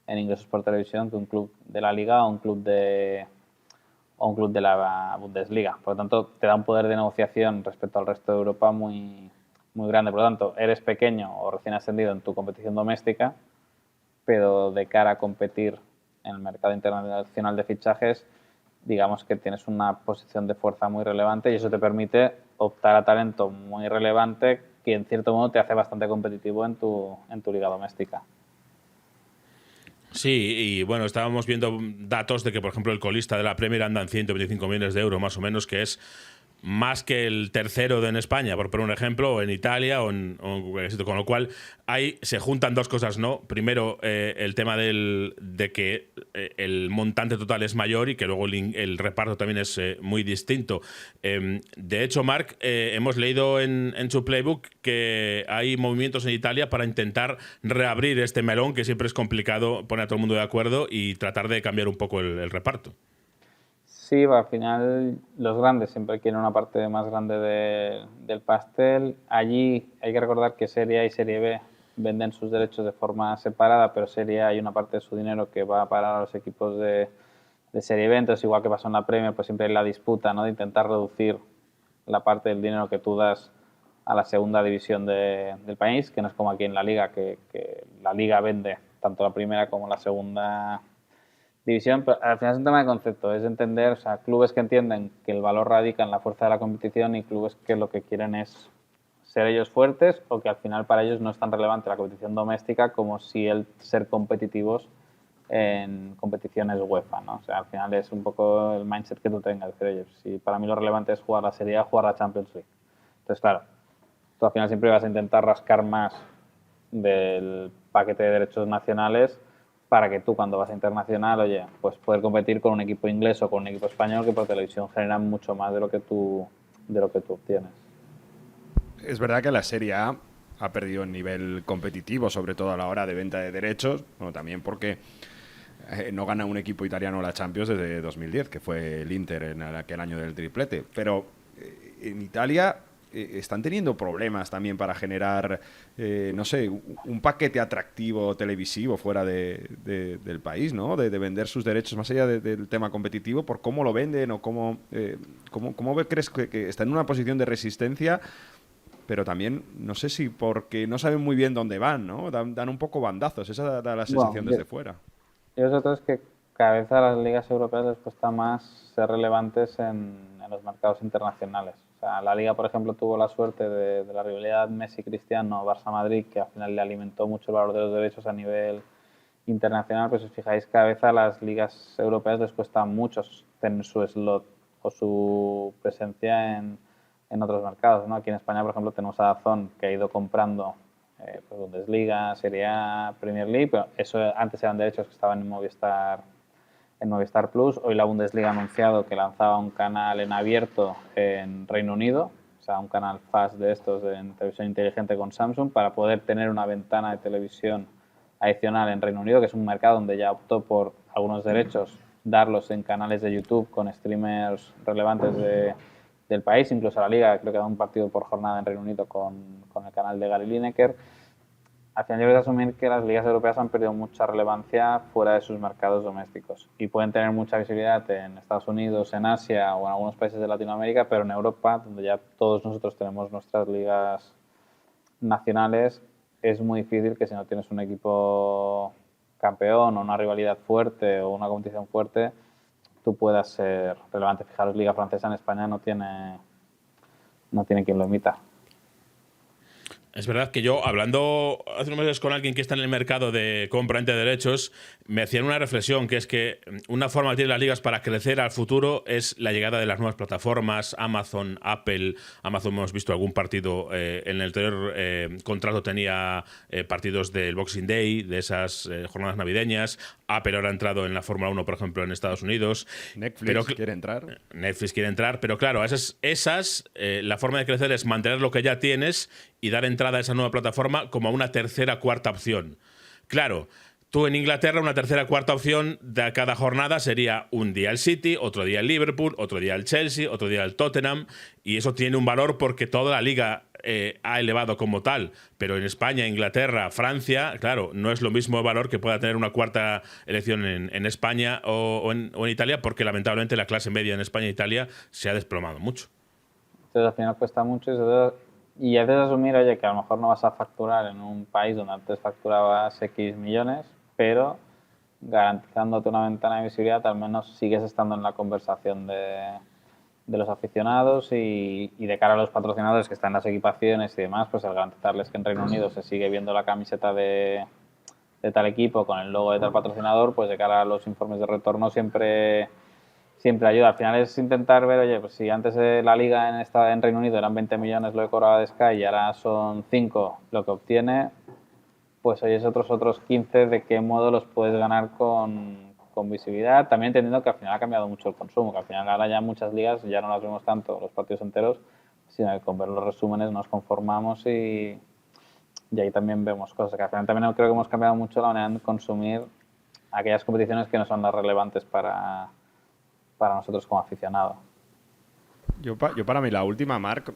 en ingresos por televisión que un club de la Liga o un club de la Bundesliga. Por lo tanto, te da un poder de negociación respecto al resto de Europa muy, muy grande. Por lo tanto, eres pequeño o recién ascendido en tu competición doméstica, pero de cara a competir en el mercado internacional de fichajes, digamos que tienes una posición de fuerza muy relevante, y eso te permite optar a talento muy relevante que en cierto modo te hace bastante competitivo en tu liga doméstica. Sí, y bueno, estábamos viendo datos de que, por ejemplo, el colista de la Premier anda en 125 millones de euros más o menos, que es más que el tercero en España, por poner un ejemplo, o en Italia, o en cualquier sitio. Con lo cual, ahí se juntan dos cosas, ¿no? Primero, el tema de que el montante total es mayor y que luego el reparto también es muy distinto. De hecho, Marc, hemos leído en su playbook que hay movimientos en Italia para intentar reabrir este melón, que siempre es complicado poner a todo el mundo de acuerdo y tratar de cambiar un poco el reparto. Sí, al final los grandes siempre quieren una parte más grande del pastel. Allí hay que recordar que Serie A y Serie B venden sus derechos de forma separada, pero Serie A hay una parte de su dinero que va a parar a los equipos de Serie B. Entonces, igual que pasó en la Premier, pues siempre hay la disputa, ¿no?, de intentar reducir la parte del dinero que tú das a la segunda división del país, que no es como aquí en la Liga, que la Liga vende tanto la primera como la segunda división. Pero al final es un tema de concepto, es entender, o sea, clubes que entienden que el valor radica en la fuerza de la competición y clubes que lo que quieren es ser ellos fuertes, o que al final para ellos no es tan relevante la competición doméstica como si el ser competitivos en competiciones UEFA, ¿no? O sea, al final es un poco el mindset que tú tengas, decir, oye, si para mí lo relevante es jugar la Serie A, jugar la Champions League. Entonces, claro, tú al final siempre vas a intentar rascar más del paquete de derechos nacionales para que tú, cuando vas a internacional, oye, pues poder competir con un equipo inglés o con un equipo español que por televisión generan mucho más de lo que tú obtienes. Es verdad que la Serie A ha perdido en nivel competitivo, sobre todo a la hora de venta de derechos, bueno, también porque no gana un equipo italiano la Champions desde 2010, que fue el Inter en aquel año del triplete. Pero en Italia están teniendo problemas también para generar, no sé, un paquete atractivo televisivo fuera del país, ¿no? De vender sus derechos más allá del tema competitivo, por cómo lo venden o cómo crees que está en una posición de resistencia, pero también, no sé si porque no saben muy bien dónde van, ¿no? Dan un poco bandazos, esa da la sensación desde fuera. Y vosotros que cada vez a las ligas europeas les cuesta más ser relevantes en los mercados internacionales. O sea, la Liga, por ejemplo, tuvo la suerte de la rivalidad Messi-Cristiano, Barça-Madrid, que al final le alimentó mucho el valor de los derechos a nivel internacional. Pues si os fijáis, cada vez a las ligas europeas les cuesta mucho tener su slot o su presencia en otros mercados, ¿no? Aquí en España, por ejemplo, tenemos a DAZN, que ha ido comprando pues Bundesliga, Serie A, Premier League, pero eso antes eran derechos que estaban en Movistar Plus. Hoy la Bundesliga ha anunciado que lanzaba un canal en abierto en Reino Unido, o sea, un canal FAST de estos en televisión inteligente con Samsung, para poder tener una ventana de televisión adicional en Reino Unido, que es un mercado donde ya optó por algunos derechos darlos en canales de YouTube con streamers relevantes del país. Incluso la Liga creo que da un partido por jornada en Reino Unido con el canal de Gary Lineker. Al final yo creo que asumir que las ligas europeas han perdido mucha relevancia fuera de sus mercados domésticos y pueden tener mucha visibilidad en Estados Unidos, en Asia o en algunos países de Latinoamérica, pero en Europa, donde ya todos nosotros tenemos nuestras ligas nacionales, es muy difícil que si no tienes un equipo campeón o una rivalidad fuerte o una competición fuerte, tú puedas ser relevante. Fijaros, Liga Francesa en España no tiene quien lo imita. Es verdad que yo, hablando hace unos meses con alguien que está en el mercado de compra-venta de derechos, me hacían una reflexión, que es que una forma que tienen las ligas para crecer al futuro es la llegada de las nuevas plataformas, Amazon, Apple. Amazon, hemos visto algún partido, en el anterior contrato tenía partidos del Boxing Day, de esas jornadas navideñas. Apple ahora ha entrado en la Fórmula 1, por ejemplo, en Estados Unidos. Netflix quiere entrar, pero claro, la forma de crecer es mantener lo que ya tienes y dar entrada a esa nueva plataforma como a una tercera, cuarta opción. Claro, tú en Inglaterra una tercera, cuarta opción de cada jornada sería un día el City, otro día el Liverpool, otro día el Chelsea, otro día el Tottenham, y eso tiene un valor porque toda la liga ha elevado como tal. Pero en España, Inglaterra, Francia, claro, no es lo mismo valor que pueda tener una cuarta elección en España o en Italia, porque lamentablemente la clase media en España e Italia se ha desplomado mucho. Entonces al final cuesta mucho y haces asumir, oye, que a lo mejor no vas a facturar en un país donde antes facturabas X millones, pero garantizándote una ventana de visibilidad, al menos sigues estando en la conversación de los aficionados y de cara a los patrocinadores que están en las equipaciones y demás, pues el garantizarles que en Reino Unido se sigue viendo la camiseta de tal equipo con el logo de tal patrocinador, pues de cara a los informes de retorno siempre siempre ayuda. Al final es intentar ver, oye, pues si antes la liga en Reino Unido eran 20 millones lo que cobraba de Sky y ahora son 5 lo que obtiene, pues oye, es otros 15 de qué modo los puedes ganar con visibilidad. También entendiendo que al final ha cambiado mucho el consumo, que al final ahora ya muchas ligas ya no las vemos tanto los partidos enteros, sino que con ver los resúmenes nos conformamos y ahí también vemos cosas. Que al final también creo que hemos cambiado mucho la manera de consumir aquellas competiciones que no son las relevantes para nosotros como aficionados. Yo para mí la última, Marc,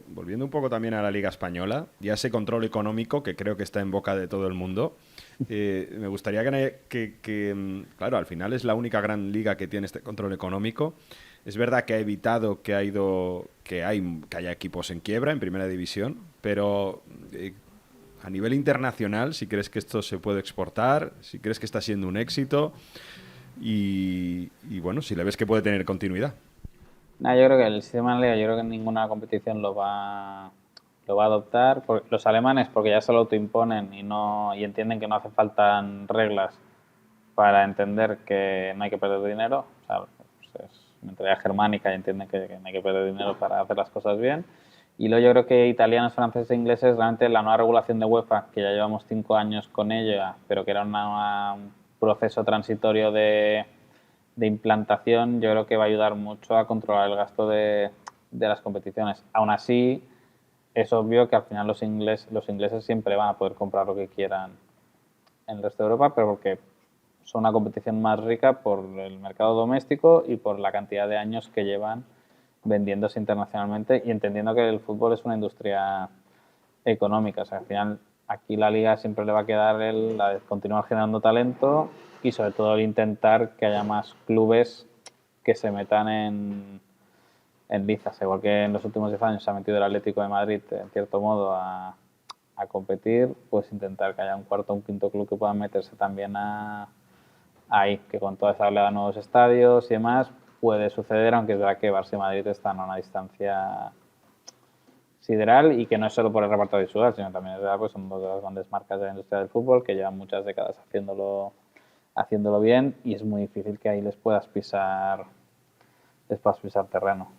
volviendo un poco también a la Liga Española y a ese control económico que creo que está en boca de todo el mundo, me gustaría que, claro, al final es la única gran liga que tiene este control económico. Es verdad que ha evitado que haya equipos en quiebra en primera división, pero a nivel internacional, si crees que esto se puede exportar, si crees que está siendo un éxito y bueno, si le ves que puede tener continuidad. Yo creo que el sistema de liga, yo creo que ninguna competición lo va a adoptar. Los alemanes, porque ya se lo autoimponen y entienden que no hace falta reglas para entender que no hay que perder dinero. O sea, pues es mentalidad germánica y entienden que no hay que perder dinero para hacer las cosas bien. Y luego yo creo que italianos, franceses e ingleses, realmente la nueva regulación de UEFA, que ya llevamos 5 años con ella, pero que era un proceso transitorio de implantación, yo creo que va a ayudar mucho a controlar el gasto de las competiciones. Aún así, es obvio que al final los ingleses siempre van a poder comprar lo que quieran en el resto de Europa, pero porque son una competición más rica por el mercado doméstico y por la cantidad de años que llevan vendiéndose internacionalmente y entendiendo que el fútbol es una industria económica. O sea, al final aquí la liga siempre le va a quedar la de continuar generando talento y sobre todo el intentar que haya más clubes que se metan en lizas. Igual que en los últimos 10 años se ha metido el Atlético de Madrid, en cierto modo, a competir, pues intentar que haya un cuarto o un quinto club que puedan meterse también ahí, que con toda esa oleada de nuevos estadios y demás puede suceder, aunque es verdad que Barça y Madrid están a una distancia sideral y que no es solo por el reparto visual, sino también es verdad, pues son dos de las grandes marcas de la industria del fútbol que llevan muchas décadas haciéndolo bien y es muy difícil que ahí les puedas pisar terreno.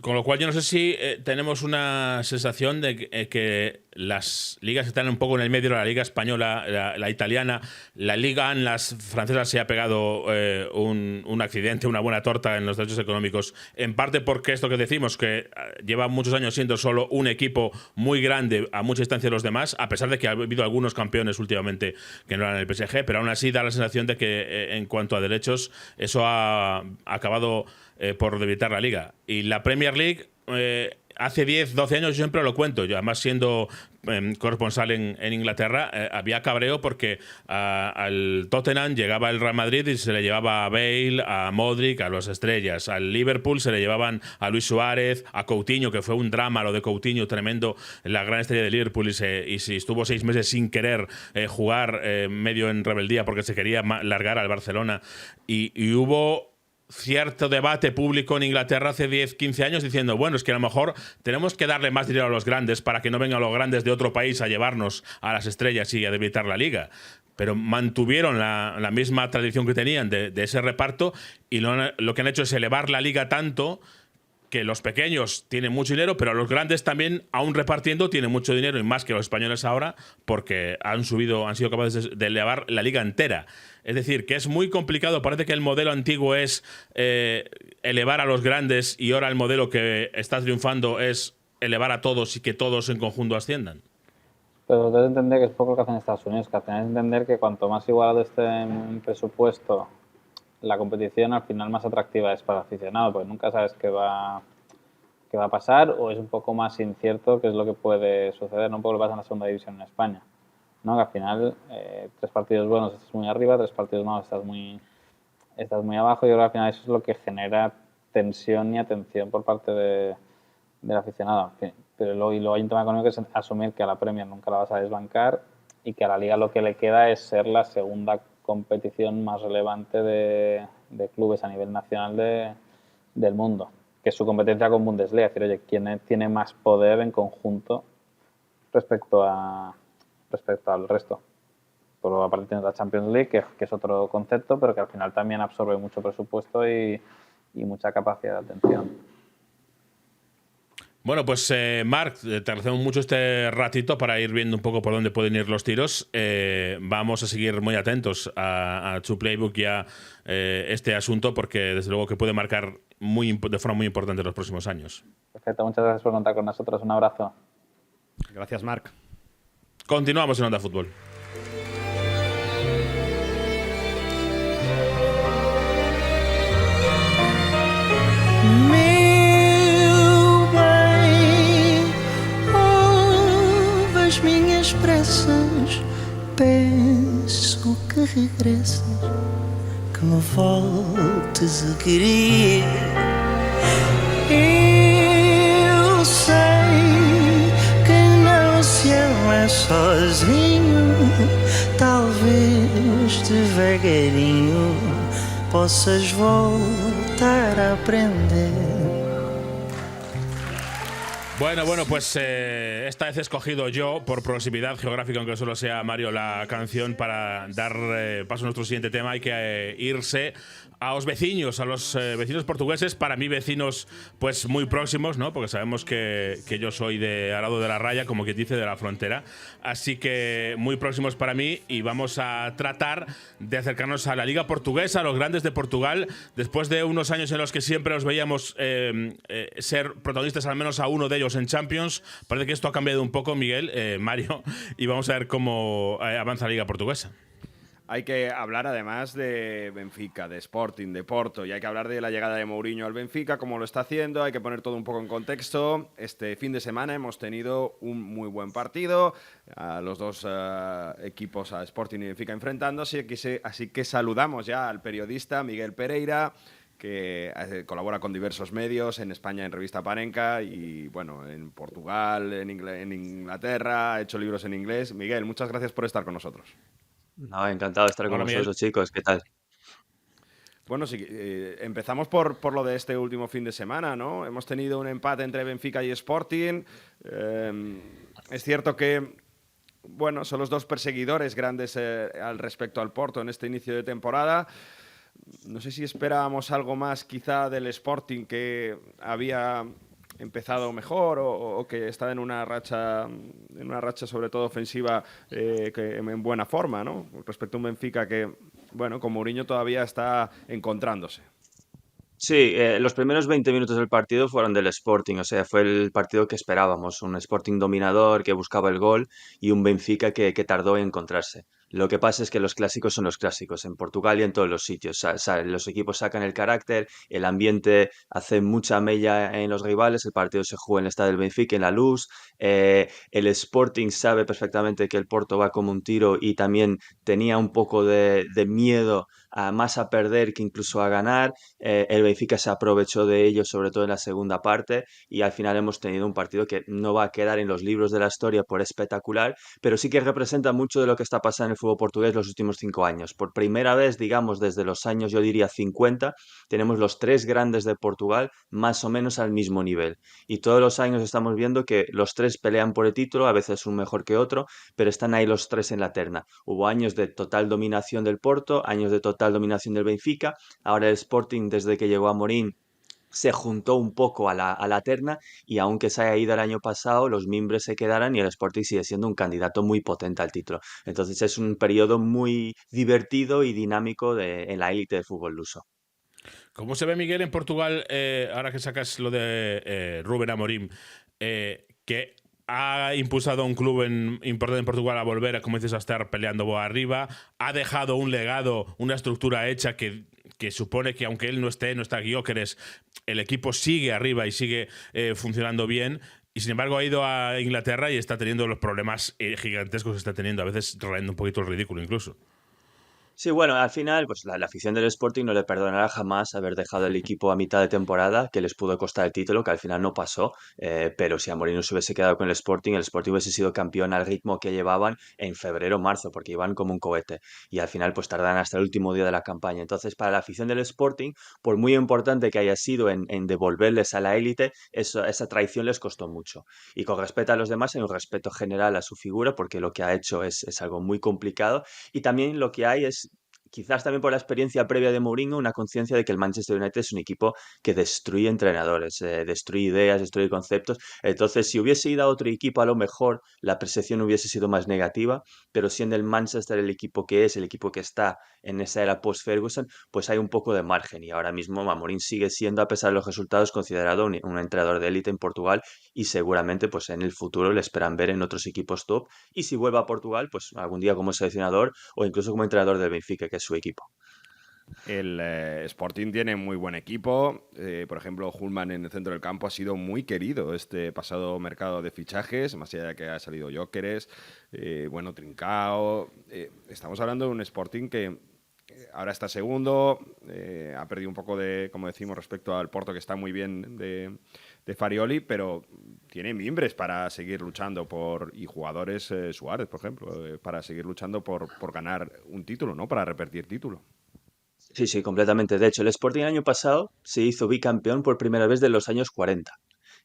Con lo cual yo no sé si tenemos una sensación de que las ligas están un poco en el medio, la liga española, la italiana, la liga en las francesas se ha pegado un accidente, una buena torta en los derechos económicos, en parte porque esto que decimos, que lleva muchos años siendo solo un equipo muy grande a mucha distancia de los demás, a pesar de que ha habido algunos campeones últimamente que no eran el PSG, pero aún así da la sensación de que en cuanto a derechos eso ha acabado por debilitar la liga. Y la Premier League, hace 10, 12 años, yo siempre lo cuento, yo además siendo corresponsal en Inglaterra, había cabreo porque al Tottenham llegaba el Real Madrid y se le llevaba a Bale, a Modric, a las estrellas. Al Liverpool se le llevaban a Luis Suárez, a Coutinho, que fue un drama lo de Coutinho, tremendo, la gran estrella de Liverpool, y si estuvo 6 meses sin querer jugar, medio en rebeldía porque se quería largar al Barcelona, y hubo cierto debate público en Inglaterra hace 10, 15 años diciendo, bueno, es que a lo mejor tenemos que darle más dinero a los grandes para que no vengan los grandes de otro país a llevarnos a las estrellas y a debilitar la liga. Pero mantuvieron la misma tradición que tenían de ese reparto y lo que han hecho es elevar la liga tanto que los pequeños tienen mucho dinero, pero los grandes también, aún repartiendo, tienen mucho dinero y más que los españoles ahora, porque han sido capaces de elevar la liga entera. Es decir, que es muy complicado. Parece que el modelo antiguo es elevar a los grandes y ahora el modelo que está triunfando es elevar a todos y que todos en conjunto asciendan. Pero debes entender que es poco lo que hacen Estados Unidos, que al final es entender que cuanto más igualado esté en presupuesto la competición, al final más atractiva es para el aficionado, porque nunca sabes qué va a pasar o es un poco más incierto qué es lo que puede suceder, ¿no? Un poco lo que pasa en la segunda división en España, ¿no? Que al final 3 partidos buenos estás muy arriba, 3 partidos malos estás muy abajo, y yo creo que al final eso es lo que genera tensión y atención por parte del aficionado. Pero luego hay un tema económico que es asumir que a la Premier nunca la vas a desbancar y que a la Liga lo que le queda es ser la segunda competición más relevante de clubes a nivel nacional del mundo, que es su competencia con Bundesliga. Es decir, oye, ¿quién tiene más poder en conjunto respecto al resto? Por aparte tienes la Champions League, que es otro concepto, pero que al final también absorbe mucho presupuesto y mucha capacidad de atención. Bueno, pues Marc, te agradecemos mucho este ratito para ir viendo un poco por dónde pueden ir los tiros. Vamos a seguir muy atentos a Two Playbook y a este asunto, porque desde luego que puede marcar de forma muy importante en los próximos años. Perfecto, muchas gracias por contar con nosotros. Un abrazo. Gracias, Marc. Continuamos en Onda Fútbol. Minhas pressas, peço que regresses, que me voltes a querer. Eu sei que não se ama sozinho, talvez devagarinho possas voltar a aprender. Bueno, pues esta vez he escogido yo, por proximidad geográfica, aunque solo sea Mario, la canción para dar paso a nuestro siguiente tema. Hay que irse a los vecinos portugueses, para mí vecinos pues muy próximos, ¿no? Porque sabemos que yo soy de al lado de la raya, como quien dice, de la frontera. Así que muy próximos para mí, y vamos a tratar de acercarnos a la Liga Portuguesa, a los grandes de Portugal, después de unos años en los que siempre os veíamos ser protagonistas, al menos a uno de ellos en Champions. Parece que esto ha cambiado un poco, Miguel, Mario, y vamos a ver cómo avanza la Liga Portuguesa. Hay que hablar además de Benfica, de Sporting, de Porto, y hay que hablar de la llegada de Mourinho al Benfica, cómo lo está haciendo. Hay que poner todo un poco en contexto. Este fin de semana hemos tenido un muy buen partido, a los dos equipos, a Sporting y Benfica, enfrentándose, así que saludamos ya al periodista Miguel Pereira, que colabora con diversos medios, en España en Revista Panenka y bueno, en Portugal, en Inglaterra, ha hecho libros en inglés. Miguel, muchas gracias por estar con nosotros. No, encantado de estar con vosotros, chicos. ¿Qué tal? Bueno, sí, empezamos por lo de este último fin de semana, ¿no? Hemos tenido un empate entre Benfica y Sporting. Es cierto que, bueno, son los dos perseguidores grandes al respecto al Porto en este inicio de temporada. No sé si esperábamos algo más quizá del Sporting, que había empezado mejor o que está en una racha sobre todo ofensiva que en buena forma, ¿no? Respecto a un Benfica que, bueno, con Mourinho todavía está encontrándose. Sí, los primeros 20 minutos del partido fueron del Sporting, o sea, fue el partido que esperábamos, un Sporting dominador que buscaba el gol y un Benfica que tardó en encontrarse. Lo que pasa es que los clásicos son los clásicos, en Portugal y en todos los sitios. Los equipos sacan el carácter, el ambiente hace mucha mella en los rivales, el partido se juega en el estadio del Benfica, en La Luz. El Sporting sabe perfectamente que el Porto va como un tiro y también tenía un poco de miedo más a perder que incluso a ganar. El Benfica se aprovechó de ello, sobre todo en la segunda parte, y al final hemos tenido un partido que no va a quedar en los libros de la historia por espectacular, pero sí que representa mucho de lo que está pasando en el fútbol portugués los últimos 5 años. Por primera vez, digamos, desde los años, yo diría, 50, tenemos los 3 grandes de Portugal más o menos al mismo nivel. Y todos los años estamos viendo que los 3 pelean por el título, a veces un mejor que otro, pero están ahí los 3 en la terna. Hubo años de total dominación del Porto, años de total dominación del Benfica. Ahora el Sporting, desde que llegó a Amorim, se juntó un poco a la terna, y aunque se haya ido el año pasado, los mimbres se quedarán y el Sporting sigue siendo un candidato muy potente al título. Entonces es un periodo muy divertido y dinámico en la élite del fútbol luso. ¿Cómo se ve, Miguel, en Portugal, ahora que sacas lo de Rubén Amorim, que ha impulsado a un club importante en Portugal a volver, como dices, a estar peleando arriba, ha dejado un legado, una estructura hecha que supone que aunque él no está Gyökeres, el equipo sigue arriba y sigue funcionando bien, y sin embargo ha ido a Inglaterra y está teniendo los problemas gigantescos que está teniendo, a veces rayando un poquito el ridículo incluso? Sí, bueno, al final, pues la afición del Sporting no le perdonará jamás haber dejado el equipo a mitad de temporada, que les pudo costar el título, que al final no pasó, pero si Amorim se hubiese quedado con el Sporting hubiese sido campeón al ritmo que llevaban en febrero o marzo, porque iban como un cohete, y al final pues tardan hasta el último día de la campaña. Entonces, para la afición del Sporting, por muy importante que haya sido en devolverles a la élite, esa traición les costó mucho. Y con respecto a los demás, hay un respeto general a su figura, porque lo que ha hecho es algo muy complicado, y también lo que hay es quizás también por la experiencia previa de Mourinho, una conciencia de que el Manchester United es un equipo que destruye entrenadores, destruye ideas, destruye conceptos. Entonces, si hubiese ido a otro equipo, a lo mejor la percepción hubiese sido más negativa, pero siendo el Manchester el equipo que es, el equipo que está en esa era post-Ferguson, pues hay un poco de margen. Y ahora mismo Mourinho sigue siendo, a pesar de los resultados, considerado un entrenador de élite en Portugal y seguramente pues en el futuro le esperan ver en otros equipos top. Y si vuelve a Portugal, pues algún día como seleccionador o incluso como entrenador del Benfica, que es su equipo. El Sporting tiene muy buen equipo. Por ejemplo, Hulman en el centro del campo ha sido muy querido este pasado mercado de fichajes, más allá de que ha salido Gyökeres, bueno, Trincao. Estamos hablando de un Sporting que ahora está segundo, ha perdido un poco de, como decimos, respecto al Porto, que está muy bien de Farioli, pero tiene mimbres para seguir luchando y jugadores, Suárez, por ejemplo, para seguir luchando por ganar un título, ¿no? Para repetir título. Sí, sí, completamente. De hecho, el Sporting el año pasado se hizo bicampeón por primera vez de los años 40.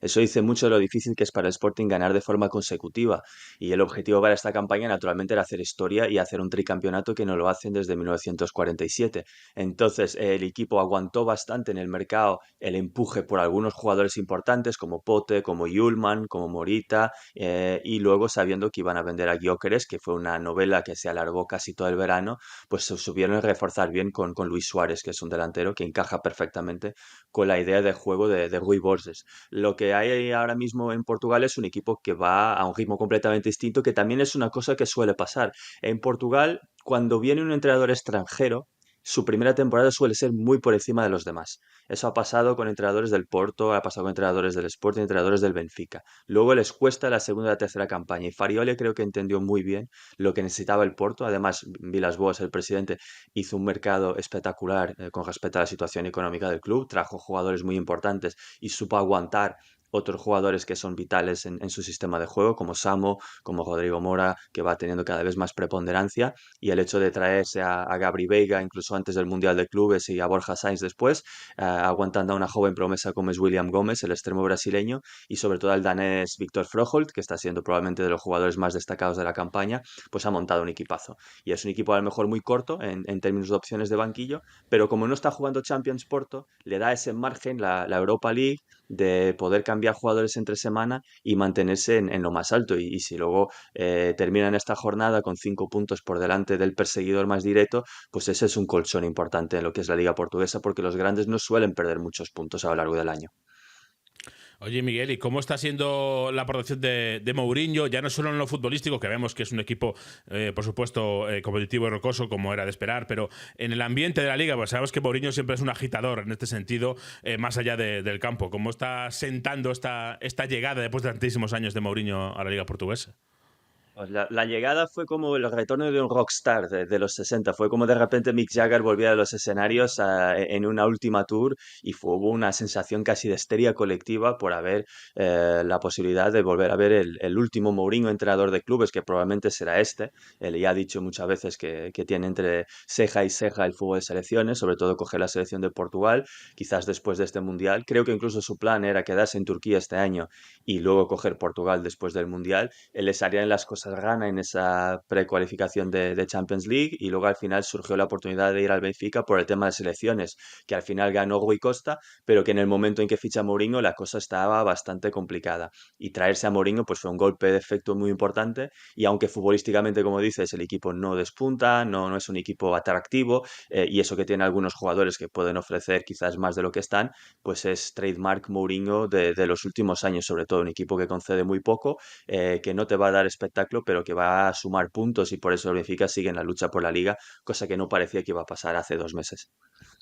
Eso dice mucho de lo difícil que es para el Sporting ganar de forma consecutiva. Y el objetivo para esta campaña, naturalmente, era hacer historia y hacer un tricampeonato que no lo hacen desde 1947. Entonces, el equipo aguantó bastante en el mercado el empuje por algunos jugadores importantes como Pote, como Yulman, como Morita, y luego sabiendo que iban a vender a Gyökeres, que fue una novela que se alargó casi todo el verano, pues se supieron reforzar bien con Luis Suárez, que es un delantero que encaja perfectamente con la idea de juego de Rui Borges. Lo que hay ahora mismo en Portugal es un equipo que va a un ritmo completamente distinto, que también es una cosa que suele pasar. En Portugal, cuando viene un entrenador extranjero, su primera temporada suele ser muy por encima de los demás. Eso ha pasado con entrenadores del Porto, ha pasado con entrenadores del Sporting, entrenadores del Benfica. Luego les cuesta la segunda y la tercera campaña. Y Farioli creo que entendió muy bien lo que necesitaba el Porto. Además, Vilas-Boas, el presidente, hizo un mercado espectacular con respecto a la situación económica del club. Trajo jugadores muy importantes y supo aguantar otros jugadores que son vitales en su sistema de juego, como Samo, como Rodrigo Mora, que va teniendo cada vez más preponderancia, y el hecho de traerse a Gabri Veiga, incluso antes del Mundial de Clubes, y a Borja Sainz después, aguantando a una joven promesa como es William Gómez, el extremo brasileño, y sobre todo al danés Víctor Froholt, que está siendo probablemente de los jugadores más destacados de la campaña, pues ha montado un equipazo. Y es un equipo a lo mejor muy corto en términos de opciones de banquillo, pero como no está jugando Champions Porto, le da ese margen la Europa League de poder cambiar jugadores entre semana y mantenerse en lo más alto. Y si luego terminan esta jornada con 5 puntos por delante del perseguidor más directo, pues ese es un colchón importante en lo que es la Liga Portuguesa, porque los grandes no suelen perder muchos puntos a lo largo del año. Oye, Miguel, ¿y cómo está siendo la aportación de Mourinho? Ya no solo en lo futbolístico, que vemos que es un equipo, por supuesto, competitivo y rocoso, como era de esperar, pero en el ambiente de la liga, pues sabemos que Mourinho siempre es un agitador en este sentido, más allá del campo. ¿Cómo está sentando esta llegada después de tantísimos años de Mourinho a la liga portuguesa? Pues la llegada fue como el retorno de un rockstar de los 60. Fue como de repente Mick Jagger volvía a los escenarios en una última tour y hubo una sensación casi de histeria colectiva por haber la posibilidad de volver a ver el último Mourinho entrenador de clubes, que probablemente será este. Él ya ha dicho muchas veces que tiene entre ceja y ceja el fútbol de selecciones, sobre todo coger la selección de Portugal, quizás después de este Mundial. Creo que incluso su plan era quedarse en Turquía este año y luego coger Portugal después del Mundial. Él les haría en las cosas gana en esa precualificación de Champions League y luego al final surgió la oportunidad de ir al Benfica por el tema de selecciones, que al final ganó Rui Costa, pero que en el momento en que ficha Mourinho la cosa estaba bastante complicada. Y traerse a Mourinho pues fue un golpe de efecto muy importante y aunque futbolísticamente, como dices, el equipo no despunta, no es un equipo atractivo y eso que tiene algunos jugadores que pueden ofrecer quizás más de lo que están, pues es trademark Mourinho de los últimos años, sobre todo un equipo que concede muy poco, que no te va a dar espectáculo, pero que va a sumar puntos y por eso el Benfica sigue en la lucha por la Liga, cosa que no parecía que iba a pasar hace 2 meses.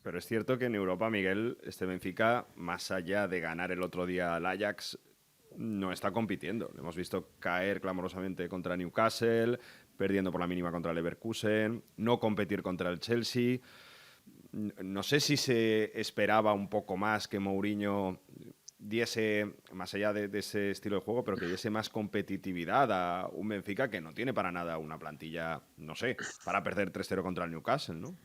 Pero es cierto que en Europa, Miguel, este Benfica, más allá de ganar el otro día al Ajax, no está compitiendo. Le hemos visto caer clamorosamente contra Newcastle, perdiendo por la mínima contra el Leverkusen, no competir contra el Chelsea. No sé si se esperaba un poco más que Mourinho diese, más allá de ese estilo de juego, pero que diese más competitividad a un Benfica que no tiene para nada una plantilla, no sé, para perder 3-0 contra el Newcastle, ¿no?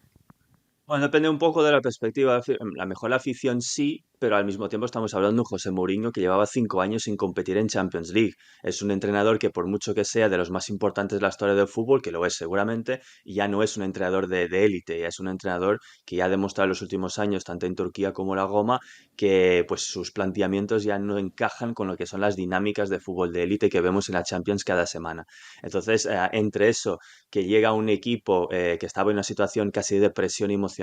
Bueno, depende un poco de la perspectiva. La mejor afición sí, pero al mismo tiempo estamos hablando de un José Mourinho que llevaba 5 años sin competir en Champions League. Es un entrenador que por mucho que sea de los más importantes de la historia del fútbol, que lo es seguramente, ya no es un entrenador de élite, ya es un entrenador que ya ha demostrado en los últimos años, tanto en Turquía como en la Goma, que pues sus planteamientos ya no encajan con lo que son las dinámicas de fútbol de élite que vemos en la Champions cada semana. Entonces, entre eso, que llega un equipo que estaba en una situación casi de presión emocional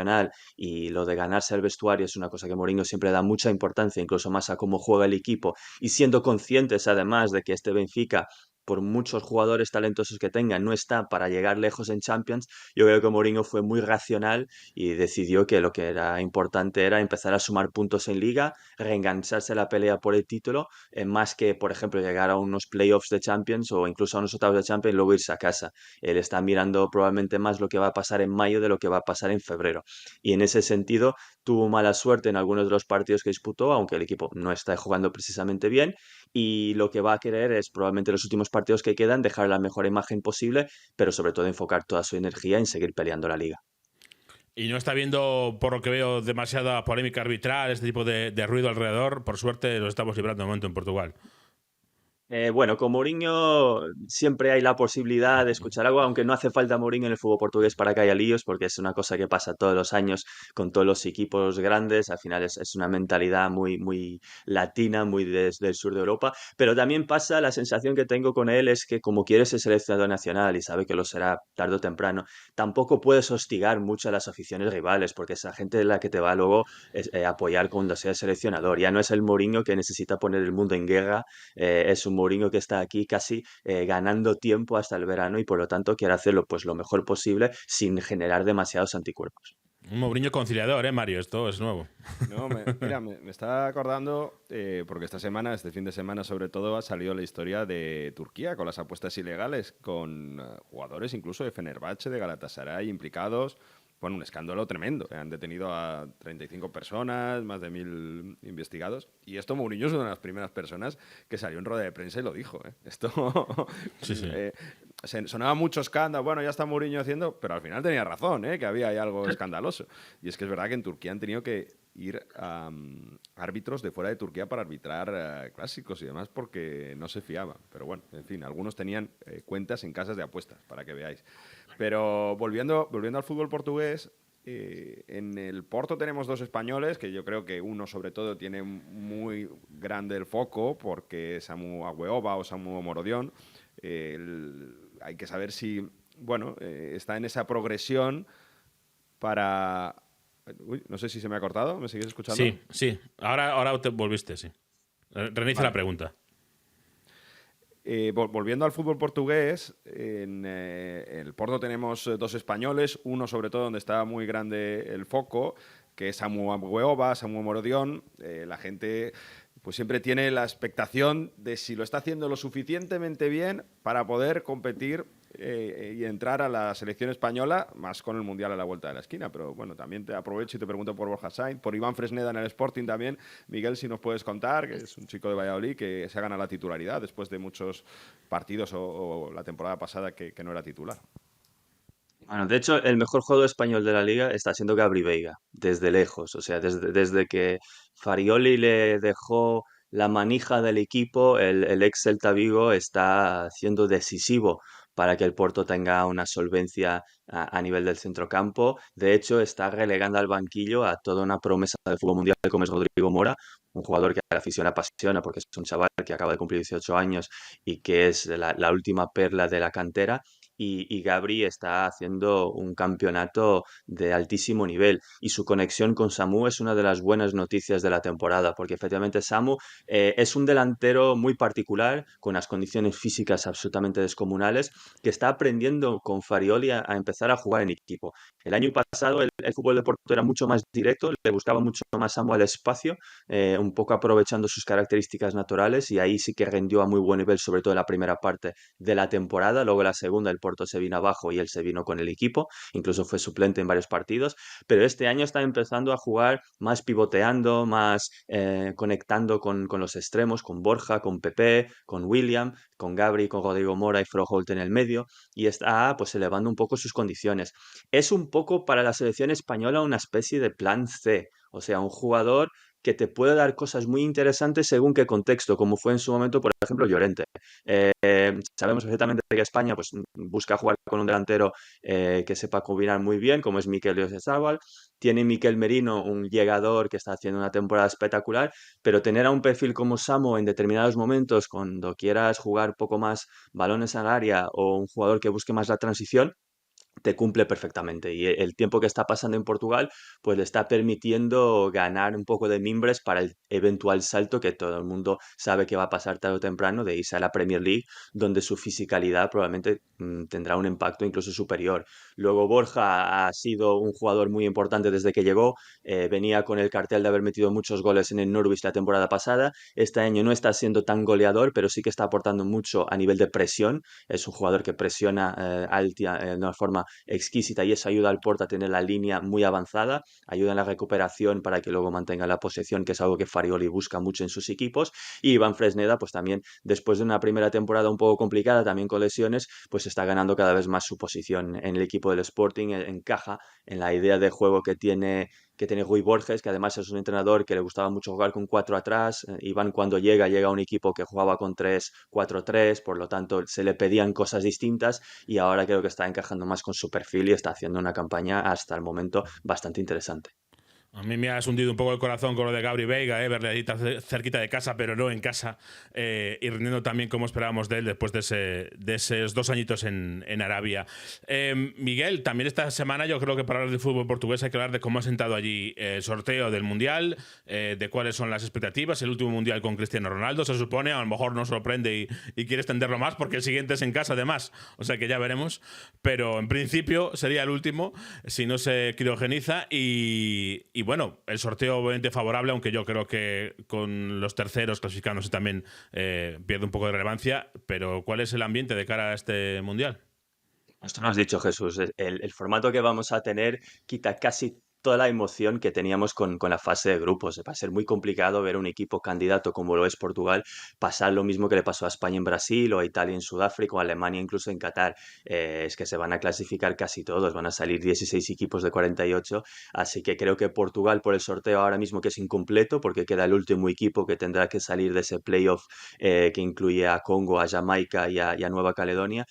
y lo de ganarse el vestuario es una cosa que Mourinho siempre da mucha importancia, incluso más a cómo juega el equipo, y siendo conscientes además de que este Benfica, por muchos jugadores talentosos que tenga, no está para llegar lejos en Champions, yo creo que Mourinho fue muy racional y decidió que lo que era importante era empezar a sumar puntos en Liga, reengancharse a la pelea por el título, más que, por ejemplo, llegar a unos playoffs de Champions o incluso a unos octavos de Champions y luego irse a casa. Él está mirando probablemente más lo que va a pasar en mayo de lo que va a pasar en febrero. Y en ese sentido tuvo mala suerte en algunos de los partidos que disputó, aunque el equipo no está jugando precisamente bien, y lo que va a querer es probablemente los últimos partidos que quedan dejar la mejor imagen posible, pero sobre todo enfocar toda su energía en seguir peleando la Liga. Y no está viendo, por lo que veo, demasiada polémica arbitral, este tipo de ruido alrededor. Por suerte lo estamos librando de momento en Portugal. Bueno, con Mourinho siempre hay la posibilidad de escuchar algo, aunque no hace falta Mourinho en el fútbol portugués para que haya líos, porque es una cosa que pasa todos los años con todos los equipos grandes. Al final es una mentalidad muy latina, muy desde el sur de Europa. Pero también pasa, la sensación que tengo con él es que como quiere ser seleccionador nacional y sabe que lo será tarde o temprano, tampoco puedes hostigar mucho a las aficiones rivales, porque esa gente es la que te va luego apoyar cuando sea seleccionador. Ya no es el Mourinho que necesita poner el mundo en guerra, es un Mourinho que está aquí casi ganando tiempo hasta el verano y por lo tanto quiere hacerlo pues lo mejor posible sin generar demasiados anticuerpos. Un Mourinho conciliador, Mario, esto es nuevo. No, mira, me está acordando, porque este fin de semana sobre todo, ha salido la historia de Turquía con las apuestas ilegales, con jugadores incluso de Fenerbahce, de Galatasaray implicados. Bueno, un escándalo tremendo. Han detenido a 35 personas, más de 1.000 investigados. Y esto Mourinho es una de las primeras personas que salió en rueda de prensa y lo dijo. Esto sí. Sonaba mucho escándalo. Bueno, ya está Mourinho haciendo, pero al final tenía razón, que había ahí algo escandaloso. Y es que es verdad que en Turquía han tenido que ir a árbitros de fuera de Turquía para arbitrar clásicos y demás porque no se fiaban. Pero bueno, en fin, algunos tenían cuentas en casas de apuestas, para que veáis. Pero volviendo al fútbol portugués, en el Porto tenemos 2 españoles, que yo creo que uno sobre todo tiene muy grande el foco, porque Samu Agüeoba o Samu Morodion, hay que saber si, está en esa progresión para... Uy, no sé si se me ha cortado, ¿me sigues escuchando? Sí, ahora te volviste, sí. Reinicia la pregunta. Volviendo al fútbol portugués, en el Porto tenemos 2 españoles, uno sobre todo donde está muy grande el foco, que es Samu Agüeoba, Samu Morodion. La gente pues siempre tiene la expectación de si lo está haciendo lo suficientemente bien para poder competir y entrar a la selección española, más con el Mundial a la vuelta de la esquina. Pero bueno, también te aprovecho y te pregunto por Borja Sainz, por Iván Fresneda en el Sporting también. Miguel, si nos puedes contar, que es un chico de Valladolid que se ha ganado la titularidad después de muchos partidos o la temporada pasada que no era titular. Bueno, de hecho, el mejor jugador español de la Liga está siendo Gabri Veiga, desde lejos. O sea, desde que Farioli le dejó la manija del equipo, el ex Celta Vigo está siendo decisivo para que el Porto tenga una solvencia a nivel del centrocampo. De hecho, está relegando al banquillo a toda una promesa del fútbol mundial como es Rodrigo Mora, un jugador que a la afición apasiona porque es un chaval que acaba de cumplir 18 años y que es la última perla de la cantera. Y Gabri está haciendo un campeonato de altísimo nivel y su conexión con Samu es una de las buenas noticias de la temporada, porque efectivamente Samu es un delantero muy particular, con unas condiciones físicas absolutamente descomunales, que está aprendiendo con Farioli a empezar a jugar en equipo. El año pasado el fútbol de Porto era mucho más directo, le buscaba mucho más Samu al espacio, un poco aprovechando sus características naturales, y ahí sí que rindió a muy buen nivel, sobre todo en la primera parte de la temporada. Luego en la segunda el Porto se vino abajo y él se vino con el equipo, incluso fue suplente en varios partidos, pero este año está empezando a jugar más pivoteando, más conectando con los extremos, con Borja, con Pepe, con William, con Gabri, con Rodrigo Mora y Froholt en el medio, y está pues elevando un poco sus condiciones. Es un poco para la selección española una especie de plan C, o sea, un jugador que te puede dar cosas muy interesantes según qué contexto, como fue en su momento, por ejemplo, Llorente. Sabemos perfectamente que España pues, busca jugar con un delantero que sepa combinar muy bien, como es Mikel Oyarzabal. Tiene Mikel Merino, un llegador que está haciendo una temporada espectacular, pero tener a un perfil como Samo en determinados momentos, cuando quieras jugar poco más balones al área o un jugador que busque más la transición, te cumple perfectamente. Y el tiempo que está pasando en Portugal, pues le está permitiendo ganar un poco de mimbres para el eventual salto que todo el mundo sabe que va a pasar tarde o temprano de irse a la Premier League, donde su fisicalidad probablemente tendrá un impacto incluso superior. Luego Borja ha sido un jugador muy importante desde que llegó, venía con el cartel de haber metido muchos goles en el Norwich la temporada pasada. Este año no está siendo tan goleador, pero sí que está aportando mucho a nivel de presión. Es un jugador que presiona de una forma exquisita y eso ayuda al Porto a tener la línea muy avanzada, ayuda en la recuperación para que luego mantenga la posesión, que es algo que Farioli busca mucho en sus equipos. Y Iván Fresneda, pues también después de una primera temporada un poco complicada, también con lesiones, pues está ganando cada vez más su posición en el equipo del Sporting, encaja en la idea de juego que tiene Rui Borges, que además es un entrenador que le gustaba mucho jugar con 4 atrás. Iván cuando llega a un equipo que jugaba con 3-4-3, por lo tanto se le pedían cosas distintas y ahora creo que está encajando más con su perfil y está haciendo una campaña hasta el momento bastante interesante. A mí me has hundido un poco el corazón con lo de Gabri Veiga, verle ahí cerquita de casa, pero no en casa, y rindiendo también como esperábamos de él después de esos 2 añitos en Arabia. Miguel, también esta semana yo creo que para hablar de fútbol portugués hay que hablar de cómo ha sentado allí el sorteo del Mundial, de cuáles son las expectativas. El último Mundial con Cristiano Ronaldo, se supone, a lo mejor nos sorprende y quiere extenderlo más porque el siguiente es en casa además, o sea que ya veremos, pero en principio sería el último si no se criogeniza y bueno, el sorteo obviamente favorable, aunque yo creo que con los terceros clasificándose también pierde un poco de relevancia, pero ¿cuál es el ambiente de cara a este Mundial? Esto lo has dicho, Jesús. El formato que vamos a tener quita casi toda la emoción que teníamos con la fase de grupos. Va a ser muy complicado ver un equipo candidato como lo es Portugal pasar lo mismo que le pasó a España en Brasil o a Italia en Sudáfrica o a Alemania incluso en Qatar. Es que se van a clasificar casi todos, van a salir 16 equipos de 48, así que creo que Portugal por el sorteo ahora mismo que es incompleto porque queda el último equipo que tendrá que salir de ese playoff que incluye a Congo, a Jamaica y a Nueva Caledonia,